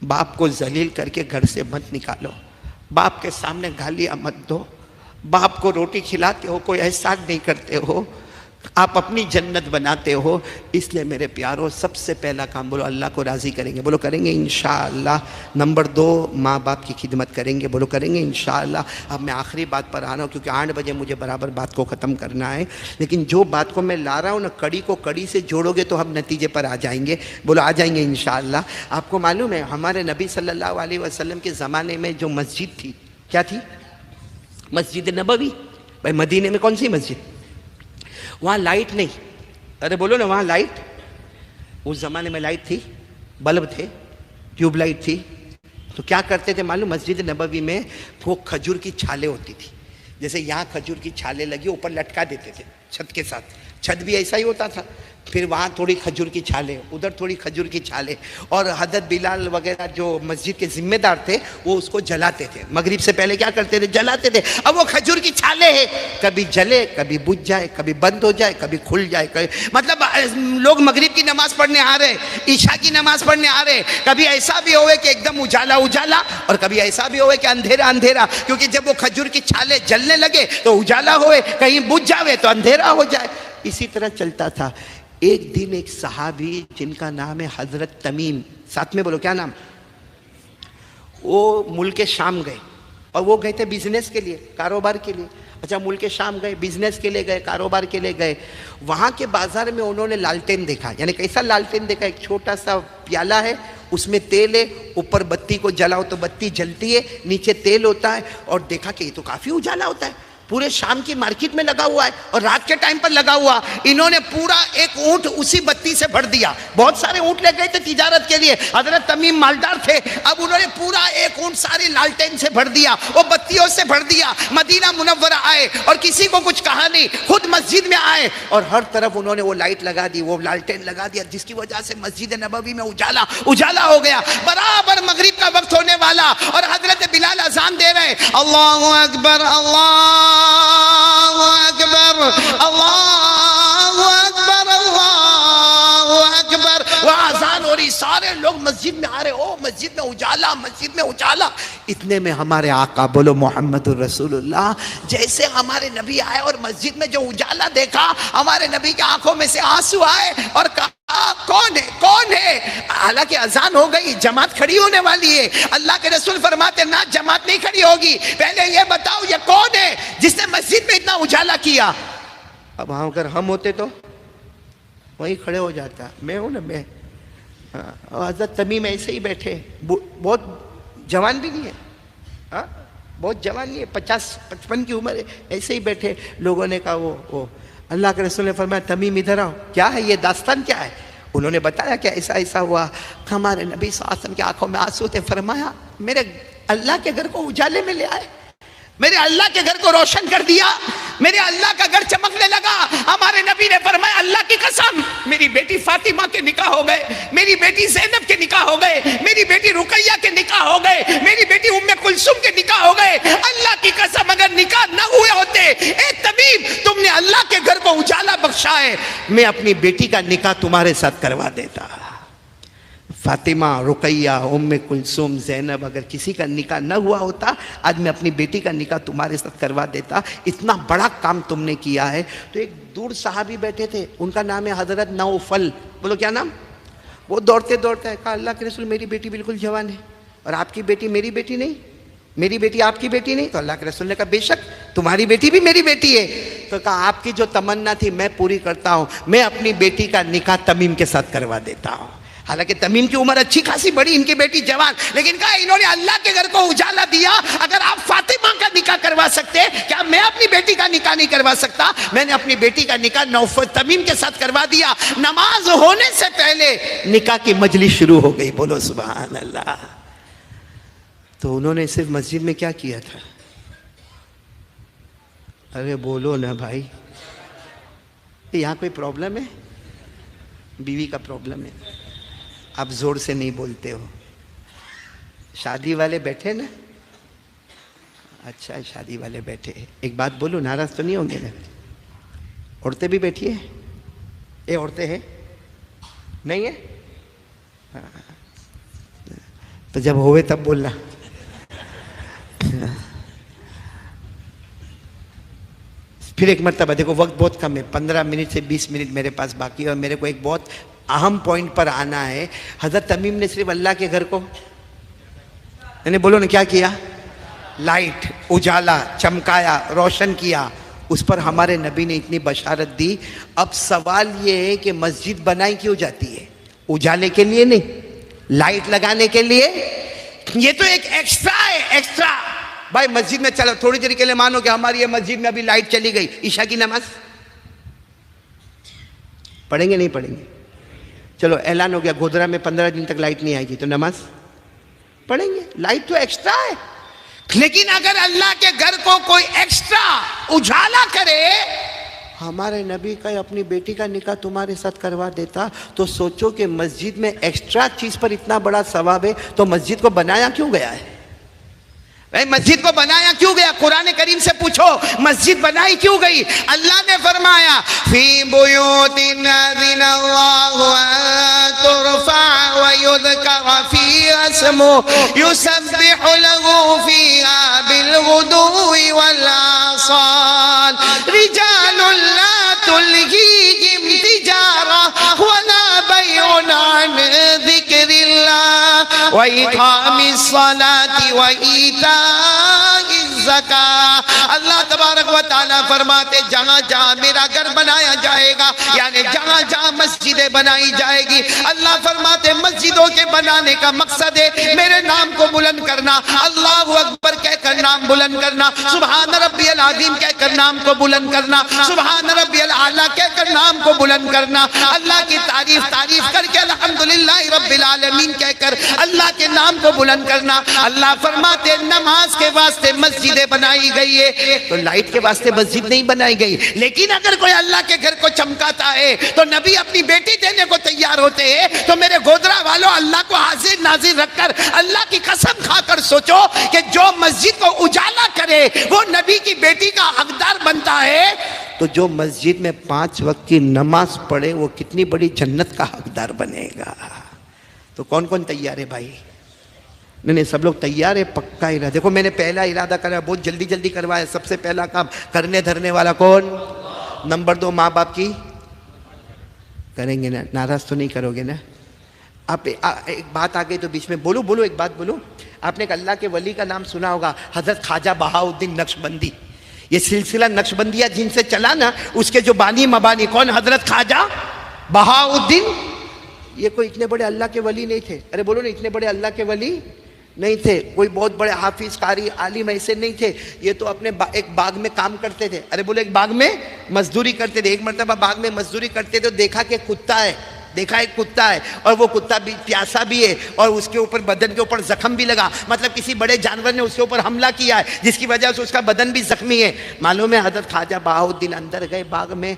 باپ کو ذلیل کر کے گھر سے مت نکالو, باپ کے سامنے گالیاں مت دو, باپ کو روٹی کھلاتے ہو کوئی احسان نہیں کرتے ہو, آپ اپنی جنت بناتے ہو. اس لیے میرے پیاروں سب سے پہلا کام بولو اللہ کو راضی کریں گے, بولو کریں گے انشاءاللہ. نمبر 2 ماں باپ کی خدمت کریں گے, بولو کریں گے انشاءاللہ. اب میں آخری بات پر آ رہا ہوں کیونکہ 8 بجے مجھے برابر بات کو ختم کرنا ہے, لیکن جو بات کو میں لا رہا ہوں نا کڑی کو کڑی سے جوڑو گے تو ہم نتیجے پر آ جائیں گے, بولو آ جائیں گے انشاءاللہ. آپ کو معلوم ہے ہمارے نبی صلی اللہ علیہ وسلم کے زمانے میں جو مسجد تھی, کیا تھی؟ مسجد نبوی. بھائی مدینے میں کون سی مسجد؟ وہاں لائٹ نہیں, ارے بولو نا وہاں لائٹ, اس زمانے میں لائٹ تھی, بلب تھے, ٹیوب لائٹ تھی. تو کیا کرتے تھے معلوم, مسجد نبوی میں وہ کھجور کی چھالیں ہوتی تھی, جیسے یہاں کھجور کی چھالیں لگی اوپر لٹکا دیتے تھے چھت کے ساتھ, چھت بھی ایسا ہی ہوتا تھا, پھر وہاں تھوڑی کھجور کی چھالیں, ادھر تھوڑی کھجور کی چھالیں. اور حضرت بلال وغیرہ جو مسجد کے ذمہ دار تھے وہ اس کو جلاتے تھے, مغرب سے پہلے کیا کرتے تھے, جلاتے تھے. اب وہ کھجور کی چھالیں ہیں, کبھی جلے کبھی بجھ جائے, کبھی بند ہو جائے کبھی کھل جائے. مطلب لوگ مغرب کی نماز پڑھنے آ رہے, عشاء کی نماز پڑھنے آ رہے, کبھی ایسا بھی ہوئے کہ ایک دم اجالا اجالا, اور کبھی ایسا بھی ہوئے کہ اندھیرا اندھیرا, کیونکہ جب وہ کھجور کی چھالیں جلنے لگے تو اجالا ہوئے, کہیں بجھ جاوے تو اندھیرا ہو جائے. اسی طرح چلتا تھا. ایک دن ایک صحابی جن کا نام ہے حضرت تمیم, ساتھ میں بولو کیا نام, وہ ملک شام گئے, اور وہ گئے تھے بزنس کے لیے, کاروبار کے لیے. اچھا ملک شام گئے, بزنس کے لیے گئے, کاروبار کے لیے گئے. وہاں کے بازار میں انہوں نے لالٹین دیکھا, یعنی کیسا لالٹین دیکھا, ایک چھوٹا سا پیالہ ہے, اس میں تیل ہے, اوپر بتی کو جلاؤ تو بتی جلتی ہے, نیچے تیل ہوتا ہے, اور دیکھا کہ یہ تو کافی اجالا ہوتا ہے. پورے شام کی مارکیٹ میں لگا ہوا ہے اور رات کے ٹائم پر لگا ہوا. انہوں نے پورا ایک اونٹ اسی بتی سے بھر دیا. بہت سارے اونٹ لے گئے تھے تجارت کے لیے, حضرت تمیم مالدار تھے. اب انہوں نے پورا ایک اونٹ سارے لالٹین سے بھر دیا, وہ بتیوں سے بھر دیا. مدینہ منورہ آئے اور کسی کو کچھ کہا نہیں, خود مسجد میں آئے اور ہر طرف انہوں نے وہ لائٹ لگا دی, وہ لالٹین لگا دیا, جس کی وجہ سے مسجد نبوی میں اجالا ہو گیا. برابر مغرب کا وقت ہونے والا اور حضرت بلال اذان دے رہے, اللہ اکبر اللہ اکبر اللہ اکبر اللہ اکبر. وہ اذان ہو رہی, سارے لوگ مسجد میں آ رہے, او مسجد میں اجالا, مسجد میں اجالا. اتنے میں ہمارے آقا, بولو محمد الرسول اللہ, جیسے ہمارے نبی آئے اور مسجد میں جو اجالا دیکھا, ہمارے نبی کی آنکھوں میں سے آنسو آئے اور کہا کون ہے, کون ہے. حالانکہ اذان ہو گئی, جماعت کھڑی ہونے والی ہے. اللہ کے رسول فرماتے نہ, جماعت نہیں کھڑی ہوگی, پہلے یہ بتاؤ یہ کون ہے جس نے مسجد میں اتنا اجالا کیا. اب اگر ہم ہوتے تو وہیں کھڑے ہو جاتا. میں ہوں نا, میں. حضرت تمیم ایسے ہی بیٹھے, بہت جوان بھی نہیں ہے, بہت جوان نہیں ہے, 50-55 کی عمر ہے, ایسے ہی بیٹھے. لوگوں نے کہا وہ اللہ کے رسول نے فرمایا تمیم ادھر آؤ, کیا ہے یہ داستان, کیا ہے. انہوں نے بتایا کہ ایسا ایسا ہوا. ہمارے نبی صلی اللہ علیہ وسلم کی آنکھوں میں آنسو تھے. فرمایا میرے اللہ کے گھر کو اجالے میں لے آئے, میرے اللہ کے گھر کو روشن کر دیا, میرے اللہ کا گھر چمکنے لگا. ہمارے نبی نے فرمایا اللہ کی قسم, میری بیٹی فاطمہ کے نکاح ہو گئے, میری بیٹی زینب کے نکاح ہو گئے, میری بیٹی رقیہ کے نکاح ہو گئے, میری بیٹی ام کلثوم کے نکاح ہو گئے. اللہ کی قسم اگر نکاح نہ ہوئے ہوتے, اے تمیم تم نے اللہ کے گھر کو اجالا بخشا ہے, میں اپنی بیٹی کا نکاح تمہارے ساتھ کروا دیتا. فاطمہ, رقیہ, ام کلثوم, زینب, اگر کسی کا نکاح نہ ہوا ہوتا آج میں اپنی بیٹی کا نکاح تمہارے ساتھ کروا دیتا. اتنا بڑا کام تم نے کیا ہے. تو ایک دور صحابی بیٹھے تھے, ان کا نام ہے حضرت نوفل. بولو کیا نام. وہ دوڑتے دوڑتے کہا اللہ کے رسول میری بیٹی بالکل جوان ہے اور آپ کی بیٹی میری بیٹی نہیں, میری بیٹی آپ کی بیٹی نہیں. تو اللہ کے رسول نے کہا بے شک تمہاری بیٹی بھی میری بیٹی ہے. تو کہا آپ کی جو تمنا تھی میں پوری کرتا ہوں, میں اپنی بیٹی کا نکاح تمیم کے ساتھ کروا دیتا ہوں. حالانکہ تمیم کی عمر اچھی خاصی بڑی, ان کی بیٹی جوان, لیکن کہا انہوں نے اللہ کے گھر کو اجالا دیا. اگر آپ فاطمہ کا نکاح کروا سکتے, کیا میں اپنی بیٹی کا نکاح نہیں کروا سکتا. میں نے اپنی بیٹی کا نکاح نوفل تمیم کے ساتھ کروا دیا. نماز ہونے سے پہلے نکاح کی مجلس شروع ہو گئی. بولو سبحان اللہ. تو انہوں نے صرف مسجد میں کیا کیا تھا. ارے بولو نا بھائی, یہاں کوئی پرابلم ہے, بیوی کا پرابلم ہے, آپ زور سے نہیں بولتے ہو. شادی والے بیٹھے نا, اچھا شادی والے بیٹھے. ایک بات بولو, ناراض تو نہیں ہوں گے نا. عورتیں بھی بیٹھی ہیں, یہ عورتیں ہیں نہیں ہیں, تو جب ہوئے تب بولنا. پھر ایک مرتبہ دیکھو, وقت بہت کم ہے, 15 منٹ سے 20 منٹ میرے پاس باقی ہے اور میرے کو ایک بہت اہم پوائنٹ پر آنا ہے. حضرت تمیم نے صرف اللہ کے گھر کو یعنی بولو نا کیا کیا, لائٹ, اجالا, چمکایا, روشن کیا. اس پر ہمارے نبی نے اتنی بشارت دی. اب سوال یہ ہے کہ مسجد بنائی کیوں جاتی ہے, اجالے کے لیے نہیں, لائٹ لگانے کے لیے. یہ تو ایک ایکسٹرا ہے, ایکسٹرا. بھائی مسجد میں چلو تھوڑی دیر کے لیے مانو کہ ہماری یہ مسجد میں ابھی لائٹ چلی گئی, عشاء کی نماز پڑھیں گے نہیں پڑھیں گے. چلو اعلان ہو گیا گودرا میں 15 دن تک لائٹ نہیں آئے گی, تو نماز پڑھیں گے. لائٹ تو ایکسٹرا ہے, لیکن اگر اللہ کے گھر کو کوئی ایکسٹرا اجالا کرے, ہمارے نبی کا اپنی بیٹی کا نکاح تمہارے ساتھ کروا دیتا, تو سوچو کہ مسجد میں ایکسٹرا چیز پر اتنا بڑا ثواب ہے, تو مسجد کو بنایا کیوں گیا ہے. مسجد کو بنایا کیوں گیا, قرآن کریم سے پوچھو مسجد بنائی کیوں گئی. اللہ نے فرمایا فی بیوت اذن اللہ ان ترفع ویذکر فیہا اسمہ یسبح لہ فیہا بالغدو والآصال رجال لا تلہیہم تجارہ ولا بیع عن ذکر اللہ وإقام الصلاة وإیتاء الزکاة. اللہ تبارک و تعالیٰ فرماتے جہاں جہاں میرا گھر بنایا جائے گا, یعنی جہاں جہاں مسجدیں بنائی جائے گی, اللہ فرماتے مسجدوں کے بنانے کا مقصد ہے میرے نام کو بلند کرنا, اللہ اکبر کہہ کر نام بلند کرنا, سبحان رب ربی العظیم کہہ کر نام کو بلند کرنا، سبحان ربی الاعلیٰ کہہ کر نام کو بلند کرنا، اللہ کی تعریف کر کے الحمدللہ رب العالمین کہہ کر اللہ کے نام کو بلند کرنا۔ اللہ فرماتے نماز کے واسطے مسجدیں بنائی گئی ہے، تو لائٹ کے واسطے مسجد نہیں بنائی گئی، لیکن اگر کوئی اللہ کے گھر کو چمکاتا ہے تو نبی اپنی بیٹی دینے کو تیار ہوتے ہیں۔ تو میرے گودرا والوں، اللہ کو حاضر ناظر رکھ کر اللہ کی قسم کھا کر سوچو کہ جو مسجد کو اجالا کرے وہ نبی کی بیٹی کا حقدار بنتا ہے، تو جو مسجد میں 5 وقت کی نماز پڑھے وہ کتنی بڑی جنت کا حقدار بنے گا۔ تو کون کون تیار ہے بھائی؟ نہیں سب لوگ تیار ہے، پکا ارادہ۔ دیکھو میں نے پہلا ارادہ کرا، بہت جلدی کروایا۔ سب سے پہلا کام کرنے دھرنے والا کون؟ نمبر 2 ماں باپ کی کریں گے نا، ناراض تو نہیں کرو گے نا؟ آپ ایک بات آ گئی تو بیچ میں بولو ایک بات بولو۔ آپ نے ایک اللہ کے ولی کا نام سنا ہوگا، حضرت خواجہ بہاؤالدین نقشبندی۔ یہ سلسلہ نقشبندیہ جن سے چلا نا، اس کے جو بانی مبانی کون؟ حضرت خواجہ بہاؤالدین۔ یہ کوئی اتنے بڑے اللہ کے ولی نہیں تھے، ارے بولو نا، اتنے بڑے اللہ کے ولی نہیں تھے، کوئی بہت بڑے حافظ قاری عالم ایسے نہیں تھے۔ یہ تو اپنے ایک باغ میں کام کرتے تھے، ارے بولو ایک باغ میں مزدوری کرتے تھے۔ ایک مرتبہ باغ میں مزدوری کرتے تھے تو دیکھا کہ کتا ہے، ایک کتا ہے، اور وہ کتا بھی پیاسا بھی ہے، اور اس کے اوپر بدن کے اوپر زخم بھی لگا، مطلب کسی بڑے جانور نے اس کے اوپر حملہ کیا ہے، جس کی وجہ سے اس کا بدن بھی زخمی ہے۔ معلوم ہے حضرت خواجہ بہاؤالدین اندر گئے باغ میں،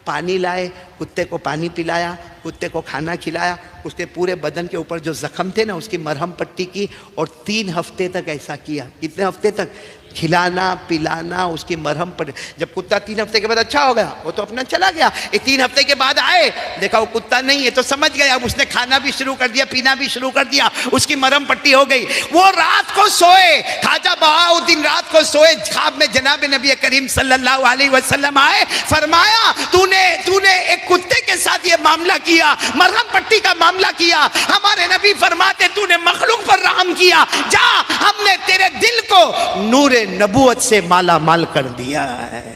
پانی لائے، کتے کو پانی پلایا، کتے کو کھانا کھلایا، اس کے پورے بدن کے اوپر جو زخم تھے نا اس کی مرہم پٹی کی، اور 3 ہفتے تک ایسا کیا۔ کتنے ہفتے تک؟ کھلانا پلانا، اس کی مرہم پٹی۔ جب کتا 3 ہفتے کے بعد اچھا ہو گیا، وہ تو اپنا چلا گیا۔ 3 ہفتے کے بعد آئے، دیکھا وہ کتا نہیں ہے، تو سمجھ گیا، اب اس نے کھانا بھی شروع کر دیا، پینا بھی شروع کر دیا، اس کی مرہم پٹی ہو گئی۔ وہ رات کو سوئے، خواجہ بہاؤالدین رات کو سوئے، خواب میں جناب نبی کریم صلی اللہ علیہ وسلم آئے، فرمایا تو نے ایک کتے کے ساتھ یہ معاملہ کیا، مرہم پٹی کا معاملہ کیا۔ ہمارے نبی فرماتے تو نے مخلوق پر رحم کیا، جا ہم نے تیرے دل کو نور نبوت سے مالا مال کر دیا ہے۔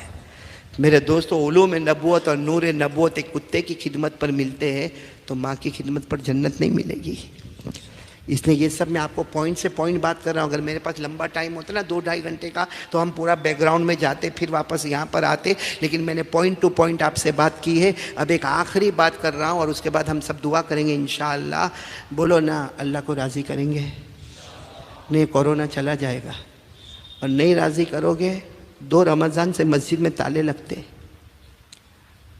میرے دوستو، علوم نبوت اور نور نبوت ایک کتے کی خدمت پر ملتے ہیں تو ماں کی خدمت پر جنت نہیں ملے گی۔ اس لیے یہ سب میں آپ کو پوائنٹ سے پوائنٹ بات کر رہا ہوں۔ اگر میرے پاس لمبا ٹائم ہوتا نا 2-2.5 گھنٹے کا تو ہم پورا بیک گراؤنڈ میں جاتے، پھر واپس یہاں پر آتے، لیکن میں نے پوائنٹ ٹو پوائنٹ آپ سے بات کی ہے۔ اب ایک آخری بات کر رہا ہوں اور اس کے بعد ہم سب دعا کریں گے انشاءاللہ۔ بولو نا، اللہ کو راضی کریں گے؟ نہیں، کورونا چلا جائے گا، اور نہیں راضی کرو گے 2 رمضان سے مسجد میں تالے لگتے،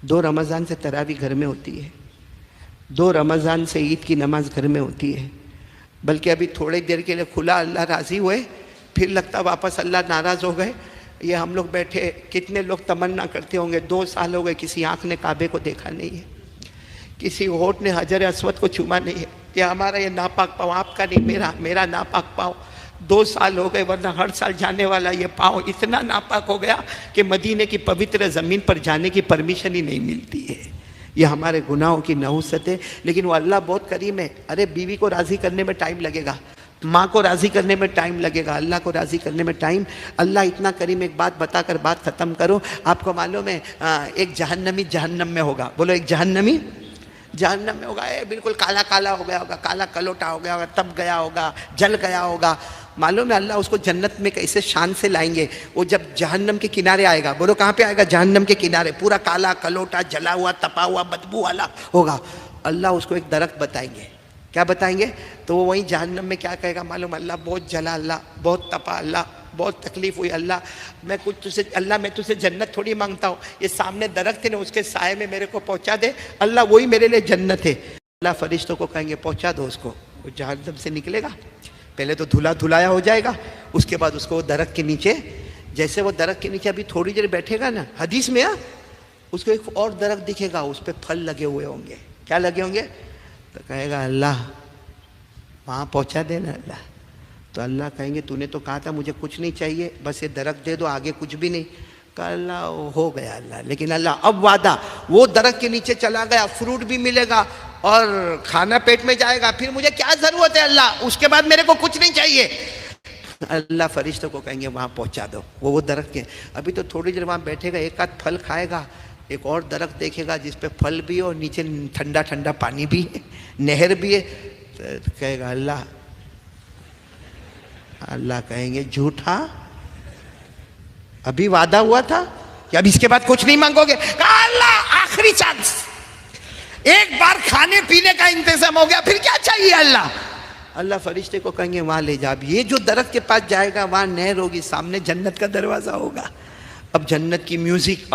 2 رمضان سے تراویح گھر میں ہوتی ہے، 2 رمضان سے عید کی نماز گھر میں ہوتی ہے، بلکہ ابھی تھوڑی دیر کے لیے کھلا، اللہ راضی ہوئے، پھر لگتا واپس اللہ ناراض ہو گئے۔ یہ ہم لوگ بیٹھے، کتنے لوگ تمنا کرتے ہوں گے 2 سال ہو گئے کسی آنکھ نے کعبے کو دیکھا نہیں ہے، کسی ہونٹ نے حجر اسود کو چوما نہیں ہے، یہ ہمارا یہ ناپاک پاؤں، آپ کا نہیں، میرا ناپاک پاؤں 2 سال ہو گئے، ورنہ ہر سال جانے والا یہ پاؤں اتنا ناپاک ہو گیا کہ مدینے کی پوتر زمین پر جانے کی پرمیشن ہی نہیں ملتی ہے۔ یہ ہمارے گناہوں کی نحوست ہے، لیکن وہ اللہ بہت کریم ہے۔ ارے بیوی کو راضی کرنے میں ٹائم لگے گا، ماں کو راضی کرنے میں ٹائم لگے گا، اللہ کو راضی کرنے میں ٹائم۔ اللہ اتنا کریم، ایک بات بتا کر بات ختم کرو۔ آپ کو معلوم ہے ایک جہنمی جہنم میں ہوگا، بولو ایک جہنمی جہنم میں ہوگا، بالکل کالا کالا ہو گیا ہوگا، کالا کلوٹا ہو گیا ہوگا، تب گیا ہوگا، جل گیا ہوگا۔ معلوم ہے اللہ اس کو جنت میں کیسے شان سے لائیں گے۔ وہ جب جہنم کے کنارے آئے گا، بولو کہاں پہ آئے گا؟ جہنم کے کنارے، پورا کالا کلوٹا جلا ہوا تپا ہوا بدبو والا ہوگا۔ اللہ اس کو ایک درخت بتائیں گے، کیا بتائیں گے؟ تو وہ وہیں جہنم میں کیا کہے گا معلوم؟ اللہ بہت جلا، اللہ بہت تپا، اللہ بہت تکلیف ہوئی، اللہ میں تجھے جنت تھوڑی مانگتا ہوں، یہ سامنے درخت ہے نا اس کے سائے میں میرے کو پہنچا دے، اللہ وہی میرے لیے جنت ہے۔ اللہ فرشتوں کو کہیں گے پہنچا دو اس کو، وہ جہنم سے نکلے گا، پہلے تو دھلایا ہو جائے گا، اس کے بعد اس کو درخت کے نیچے، جیسے وہ درخت کے نیچے ابھی تھوڑی دیر بیٹھے گا نا، حدیث میں اس کو ایک اور درخت دکھے گا، اس پہ پھل لگے ہوئے ہوں گے، کیا لگے ہوں گے؟ تو کہے گا اللہ وہاں پہنچا دینا اللہ۔ تو اللہ کہیں گے تو نے تو کہا تھا مجھے کچھ نہیں چاہیے، بس یہ درخت دے دو، آگے کچھ بھی نہیں۔ کہا اللہ ہو گیا اللہ، لیکن اللہ اب وعدہ، وہ درخت کے نیچے چلا گیا، فروٹ بھی ملے گا اور کھانا پیٹ میں جائے گا، پھر مجھے کیا ضرورت ہے اللہ، اس کے بعد میرے کو کچھ نہیں چاہیے۔ اللہ فرشتوں کو کہیں گے وہاں پہنچا دو، وہ درخت کے، ابھی تو تھوڑی دیر وہاں بیٹھے گا، ایک آدھ پھل کھائے گا، ایک اور درخت دیکھے گا جس پہ پھل بھی ہے اور نیچے ٹھنڈا ٹھنڈا پانی بھی ہے، نہر بھی ہے، تو کہے گا اللہ کہیں گے جھوٹا، ابھی وعدہ ہوا تھا کہ اب اس کے بعد کچھ نہیں مانگو گے. کہا اللہ آخری چانس, ایک بار کھانے پینے کا انتظام ہو گیا, پھر کیا چاہیے اللہ. اللہ فرشتے کو کہیں گے وہاں لے جا, اب یہ جو درخت کے پاس جائے گا وہاں نہر ہوگی, سامنے جنت کا دروازہ ہوگا. اب جنت کی میوزک,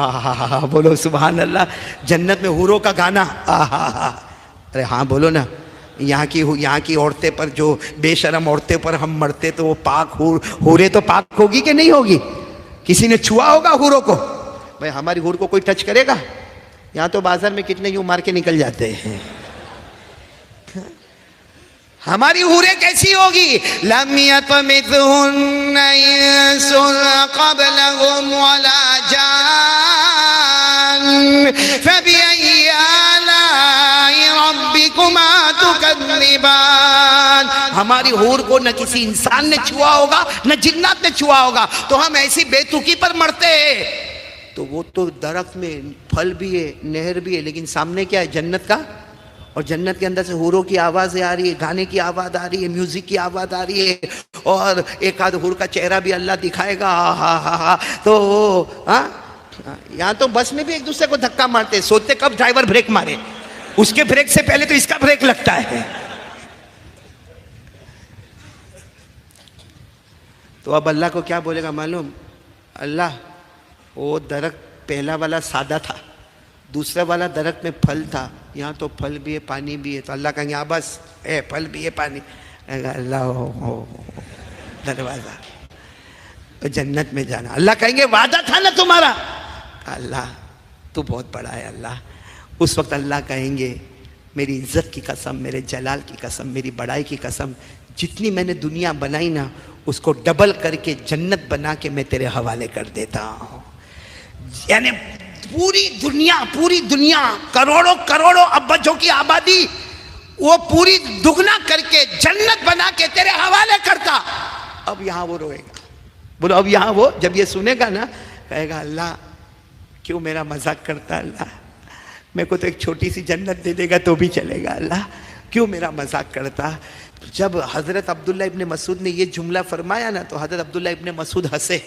بولو سبحان اللہ. جنت میں حوروں کا گانا, ارے ہاں بولو نا. یہاں کی عورتیں پر جو بے شرم عورتیں پر ہم مرتے تو وہ پاک حوریں تو پاک ہوگی کہ نہیں ہوگی؟ کسی نے چھوا ہوگا حوروں کو؟ بھائی ہماری حور کو کوئی ٹچ کرے گا؟ یہاں تو بازار میں کتنے یوں مار کے نکل جاتے ہیں. ہماری حوریں کیسی ہوگی؟ لم یطمثہن انس قبلہم ولا جان فبأي آلاء ربکما تکذبان. ہماری حور کو نہ کسی انسان نے چھوا ہوگا نہ جنات نے چھوا ہوگا, تو ہم ایسی بے تکی پر مرتے ہیں. تو وہ تو درخت میں پھل بھی ہے, نہر بھی ہے, لیکن سامنے کیا ہے؟ جنت کا. اور جنت کے اندر سے حوروں کی آوازیں آ رہی ہے, گانے کی آواز آ رہی ہے, میوزک کی آواز آ رہی ہے, اور ایک آدھ حور کا چہرہ بھی اللہ دکھائے گا. تو یہاں تو بس میں بھی ایک دوسرے کو دھکا مارتے, سوچتے کب ڈرائیور بریک مارے, اس کے بریک سے پہلے تو اس کا بریک لگتا ہے. تو اب اللہ کو کیا بولے گا معلوم؟ اللہ وہ درخت پہلا والا سادہ تھا, دوسرا والا درخت میں پھل تھا, یہاں تو پھل بھی ہے پانی بھی ہے. تو اللہ کہیں گے بس ہے, پھل بھی ہے پانی. اللہ دروازہ جنت میں جانا. اللہ کہیں گے وعدہ تھا نا تمہارا. اللہ تو بہت بڑا ہے. اللہ اس وقت اللہ کہیں گے میری عزت کی قسم, میرے جلال کی قسم, میری بڑائی کی قسم, جتنی میں نے دنیا بنائی نا اس کو ڈبل کر کے جنت بنا کے میں تیرے حوالے کر دیتا ہوں. یعنی پوری دنیا کروڑوں ابجوں کی آبادی وہ پوری دگنا کر کے جنت بنا کے تیرے حوالے کرتا. اب یہاں وہ روئے گا. بولو اب یہاں وہ جب یہ سنے گا نا کہے گا اللہ کیوں میرا مذاق کرتا, اللہ میرے کو تو ایک چھوٹی سی جنت دے دے گا تو بھی چلے گا, اللہ کیوں میرا مذاق کرتا. جب حضرت عبداللہ ابن مسعود نے یہ جملہ فرمایا نا تو حضرت عبداللہ ابن مسعود ہنسے.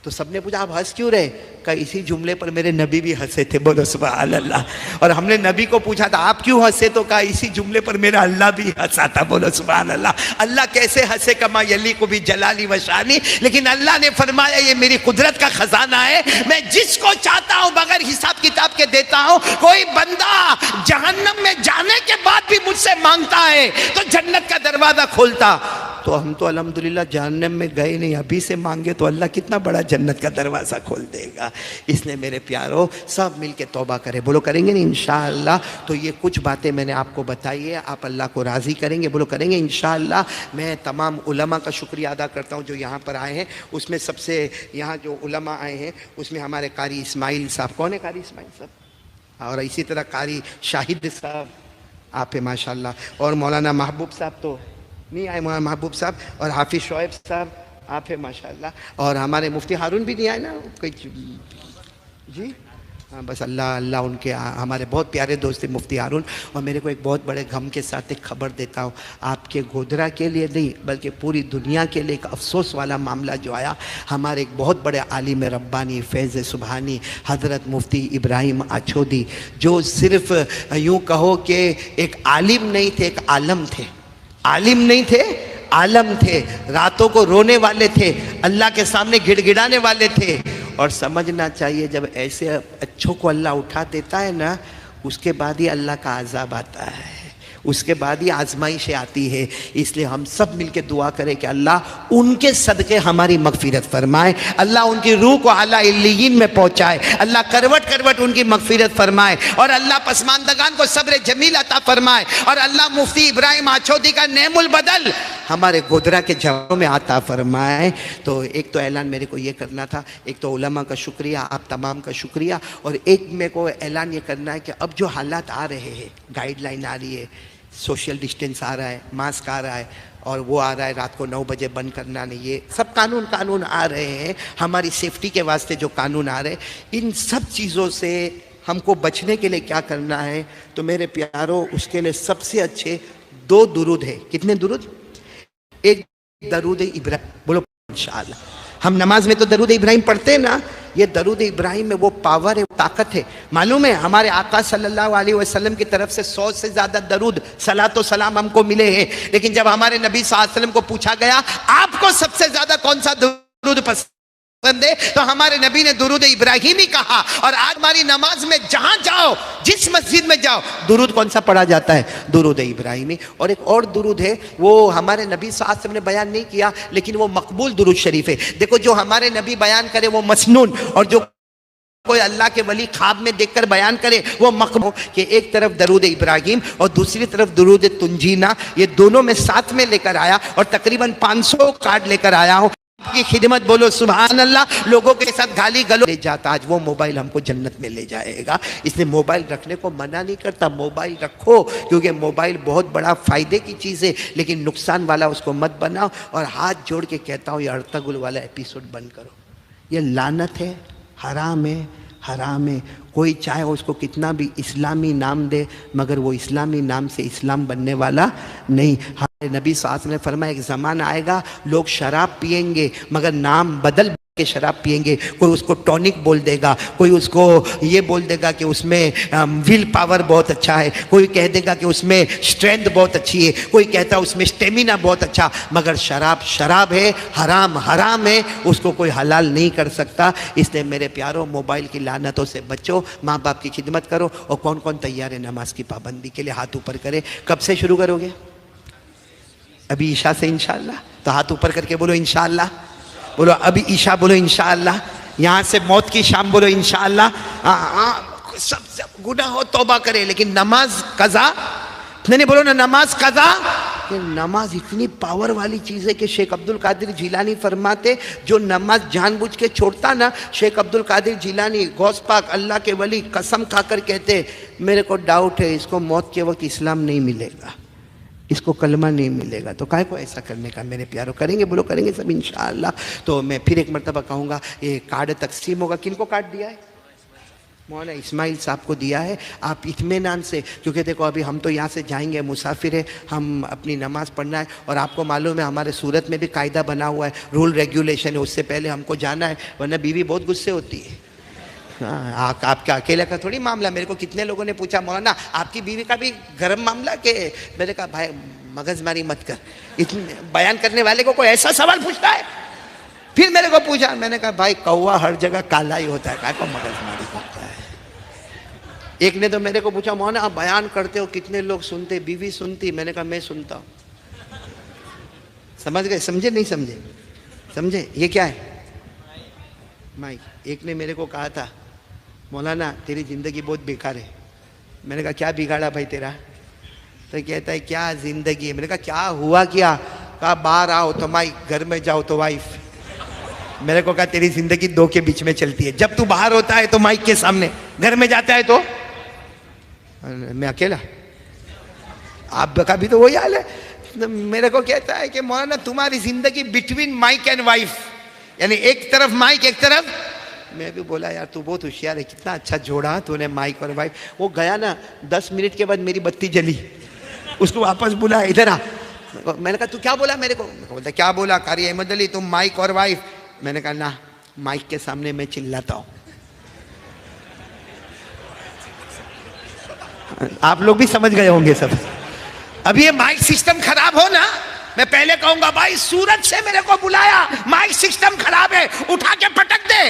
تو سب نے پوچھا آپ ہنس کیوں رہے؟ کہ اسی جملے پر میرے نبی بھی ہنسے تھے. بولو سبحان اللہ. اور ہم نے نبی کو پوچھا تھا آپ کیوں ہنسے, تو کہا اسی جملے پر میرا اللہ بھی ہنسا تھا. بولو سبحان اللہ. اللہ کیسے ہنسے؟ کما یلیق بجلالی و شانی. لیکن اللہ نے فرمایا یہ میری قدرت کا خزانہ ہے, میں جس کو چاہتا ہوں بغیر حساب کتاب کے دیتا ہوں. کوئی بندہ جہنم میں جانے کے بعد بھی مجھ سے مانگتا ہے تو جنت کا دروازہ کھولتا. تو ہم تو الحمدللہ جہنم میں گئے نہیں, ابھی سے مانگے تو اللہ کتنا بڑا جنت کا دروازہ کھول دے گا. اس نے میرے پیاروں سب مل کے توبہ کرے. بولو کریں گے نا انشاءاللہ. تو یہ کچھ باتیں میں نے آپ کو بتائی ہے, آپ اللہ کو راضی کریں گے. بولو کریں گے انشاءاللہ. میں تمام علماء کا شکریہ ادا کرتا ہوں جو یہاں پر آئے ہیں. اس میں سب سے یہاں جو علماء آئے ہیں اس میں ہمارے قاری اسماعیل صاحب, کون ہے قاری اسماعیل صاحب, اور اسی طرح قاری شاہد صاحب آپ ہیں ماشاءاللہ, اور مولانا محبوب صاحب تو نہیں آئے, مولانا محبوب صاحب, اور حافظ شعیب صاحب آپ ہیں ماشاءاللہ, اور ہمارے مفتی ہارون بھی نہیں آئے نا کوئی جی. ہاں بس اللہ ان کے ہمارے بہت پیارے دوست ہیں مفتی ہارون. اور میرے کو ایک بہت بڑے غم کے ساتھ ایک خبر دیتا ہوں, آپ کے گودرا کے لیے نہیں بلکہ پوری دنیا کے لیے ایک افسوس والا معاملہ جو آیا. ہمارے ایک بہت بڑے عالم ربانی فیض سبحانی حضرت مفتی ابراہیم اچھودی, جو صرف یوں کہو کہ ایک عالم نہیں تھے, ایک عالم تھے. عالم نہیں تھے, عالم تھے. راتوں کو رونے والے تھے, اللہ کے سامنے گڑ گڑانے والے تھے. اور سمجھنا چاہیے جب ایسے اچھوں کو اللہ اٹھا دیتا ہے نا اس کے بعد ہی اللہ کا عذاب آتا ہے, اس کے بعد ہی آزمائشیں آتی ہے. اس لیے ہم سب مل کے دعا کریں کہ اللہ ان کے صدقے ہماری مغفرت فرمائے, اللہ ان کی روح کو اعلیٰ علیین میں پہنچائے, اللہ کروٹ کروٹ ان کی مغفرت فرمائے, اور اللہ پسماندگان کو صبر جمیل عطا فرمائے, اور اللہ مفتی ابراہیم اچھودی کا نعم البدل ہمارے گودرا کے جوانوں میں عطا فرمائے. تو ایک تو اعلان میرے کو یہ کرنا تھا, ایک تو علماء کا شکریہ, آپ تمام کا شکریہ, اور ایک میرے کو اعلان یہ کرنا ہے کہ اب جو حالات آ رہے ہیں, گائیڈ لائن آ رہی ہے, سوشل ڈسٹینس آ رہا ہے, ماسک آ رہا ہے, اور وہ آ رہا ہے رات کو 9 بجے بند کرنا نہیں, یہ سب قانون آ رہے ہیں ہماری سیفٹی کے واسطے جو قانون آ رہے ہیں. ان سب چیزوں سے ہم کو بچنے کے لیے کیا کرنا ہے؟ تو میرے پیاروں اس کے لیے سب سے اچھے 2 درود ہیں. کتنے درود؟ ایک درود ابراہیم, بولو انشاءاللہ. ہم نماز میں تو درود ابراہیم پڑھتے ہیں نا، یہ درود ابراہیم میں وہ پاور ہے، طاقت ہے. معلوم ہے ہمارے آقا صلی اللہ علیہ وسلم کی طرف سے 100 سے زیادہ درود صلاۃ و سلام ہم کو ملے ہیں، لیکن جب ہمارے نبی صلی اللہ علیہ وسلم کو پوچھا گیا آپ کو سب سے زیادہ کون سا درود پسند ہے، تو ہمارے نبی نے درود ابراہیمی کہا. اور آج ہماری نماز میں جہاں جاؤ، جس مسجد میں جاؤ، درود کون سا پڑھا جاتا ہے؟ درود ابراہیمی. اور ایک اور درود ہے، وہ ہمارے نبی صلی اللہ علیہ وسلم نے بیان نہیں کیا، لیکن وہ مقبول درود شریف ہے. دیکھو جو ہمارے نبی بیان کرے وہ مسنون، اور جو کوئی اللہ کے ولی خواب میں دیکھ کر بیان کرے وہ مقبول. کہ ایک طرف درود ابراہیم اور دوسری طرف درود تنجینا، یہ دونوں میں ساتھ میں لے کر آیا، اور تقریباً 500 کارڈ لے کر آیا ہوں کی خدمت. بولو سبحان اللہ. لوگوں کے ساتھ گالی گلو لے جاتا، آج وہ موبائل ہم کو جنت میں لے جائے گا. اس لیے موبائل رکھنے کو منع نہیں کرتا، موبائل رکھو، کیونکہ موبائل بہت بڑا فائدے کی چیز ہے، لیکن نقصان والا اس کو مت بناؤ. اور ہاتھ جوڑ کے کہتا ہوں یہ ارطغرل والا ایپیسوڈ بند کرو، یہ لعنت ہے، حرام ہے، حرام ہے. کوئی چاہے اس کو کتنا بھی اسلامی نام دے، مگر وہ اسلامی نام سے اسلام بننے والا نہیں. ہمارے نبی صلی اللہ علیہ وسلم نے فرمایا ایک زمانہ آئے گا لوگ شراب پیئیں گے مگر نام بدل کے شراب پیئیں گے. کوئی اس کو ٹونک بول دے گا، کوئی اس کو یہ بول دے گا کہ اس میں ول پاور بہت اچھا ہے، کوئی کہہ دے گا کہ اس میں اسٹرینتھ بہت اچھی ہے، کوئی کہتا ہے اس میں اسٹیمینا بہت اچھا. مگر شراب شراب ہے، حرام حرام ہے، اس کو کوئی حلال نہیں کر سکتا. اس لیے میرے پیاروں موبائل کی لعنتوں سے بچو، ماں باپ کی خدمت کرو. اور کون کون تیار ہے نماز کی پابندی کے لیے؟ ہاتھ اوپر کرے. کب سے شروع کرو گے؟ ابھی عشاء سے انشاءاللہ. تو ہاتھ اوپر کر کے بولو انشاءاللہ. بولو ابھی عشاء، بولو انشاءاللہ. یہاں سے موت کی شام بولو انشاءاللہ. سب گناہ ہو توبہ کرے، لیکن نماز قضا نہیں. بولو نا نماز قضا. نماز اتنی پاور والی چیز ہے کہ شیخ عبد القادر جیلانی فرماتے جو نماز جان بوجھ کے چھوڑتا نا، شیخ عبد القادر جیلانی غوث پاک اللہ کے ولی قسم کھا کر کہتے میرے کو ڈاؤٹ ہے اس کو موت کے وقت اسلام نہیں ملے گا، اس کو کلمہ نہیں ملے گا. تو کائے کو ایسا کرنے کا میرے پیاروں؟ کریں گے؟ بولو کریں گے سب انشاءاللہ. تو میں پھر ایک مرتبہ کہوں گا یہ کارڈ تقسیم ہوگا. کن کو کارڈ دیا ہے؟ مولانا اسماعیل صاحب کو دیا ہے. آپ اطمینان سے، کیونکہ دیکھو ابھی ہم تو یہاں سے جائیں گے، مسافر ہے، ہم اپنی نماز پڑھنا ہے. اور آپ کو معلوم ہے ہمارے صورت میں بھی قاعدہ بنا ہوا ہے، رول ریگولیشن ہے، اس سے پہلے ہم کو جانا ہے، ورنہ بیوی بہت غصے ہوتی ہے. آپ کا اکیلے کا تھوڑی معاملہ. میرے کو کتنے لوگوں نے پوچھا مولانا آپ کی بیوی کا بھی گرم معاملہ کہ؟ میں نے کہا بھائی مغز ماری مت کر، بیان کرنے والے کو کوئی ایسا سوال پوچھتا ہے. پھر میرے کو پوچھا، میں نے کہا بھائی کوا ہر جگہ کالا ہی ہوتا ہے، کہا کو مغز ماری کرتا ہے. ایک نے تو میرے کو پوچھا مولانا آپ بیان کرتے ہو کتنے لوگ سنتے؟ بیوی سنتی. میں نے کہا میں سنتا ہوں. سمجھ گئے؟ سمجھے نہیں سمجھے؟ سمجھے؟ یہ کیا ہے؟ مائک. ایک نے میرے کو کہا تھا مولانا تیری زندگی بہت بیکار ہے. میں نے کہا کیا بگاڑا بھائی تیرا؟ تو کہتا ہے کیا زندگی ہے. میں نے کہا کیا ہوا کیا؟ کہا باہر آؤ تو مائک، گھر میں جاؤ تو وائف. میرے کو کہا تیری زندگی دو کے بیچ میں چلتی ہے، جب تو باہر ہوتا ہے تو مائک کے سامنے، گھر میں جاتا ہے تو میں اکیلا. آپ کا بھی تو وہی حال ہے. میرے کو کہتا ہے کہ مولانا تمہاری زندگی بٹوین مائک اینڈ وائف، یعنی ایک طرف مائک ایک طرف. میں بھی بولا یار تو بہت ہوشیار ہے، کتنا اچھا جوڑا تو نے مائک اور وائف. وہ گیا نا 10 منٹ کے بعد میری بتی جلی، اس کو واپس بولا ادھر آ. میں نے کہا تو کیا بولا میرے کو؟ بولتا کیا بولا قاری احمد علی تم مائک اور وائف. میں نے کہا نا مائک کے سامنے میں چلاتا ہوں. آپ لوگ بھی سمجھ گئے ہوں گے سب. اب یہ مائک سسٹم خراب ہو نا، میں پہلے کہوں گا بھائی سورج سے میرے کو بلایا، مائک سسٹم خراب ہے، اٹھا کے پٹک دے.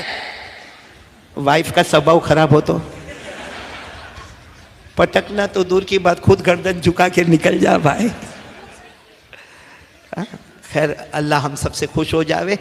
وائف کا سباؤ خراب ہو تو پٹکنا تو دور کی بات، خود گردن جھکا کے نکل جا بھائی. خیر اللہ ہم سب سے خوش ہو جاوے.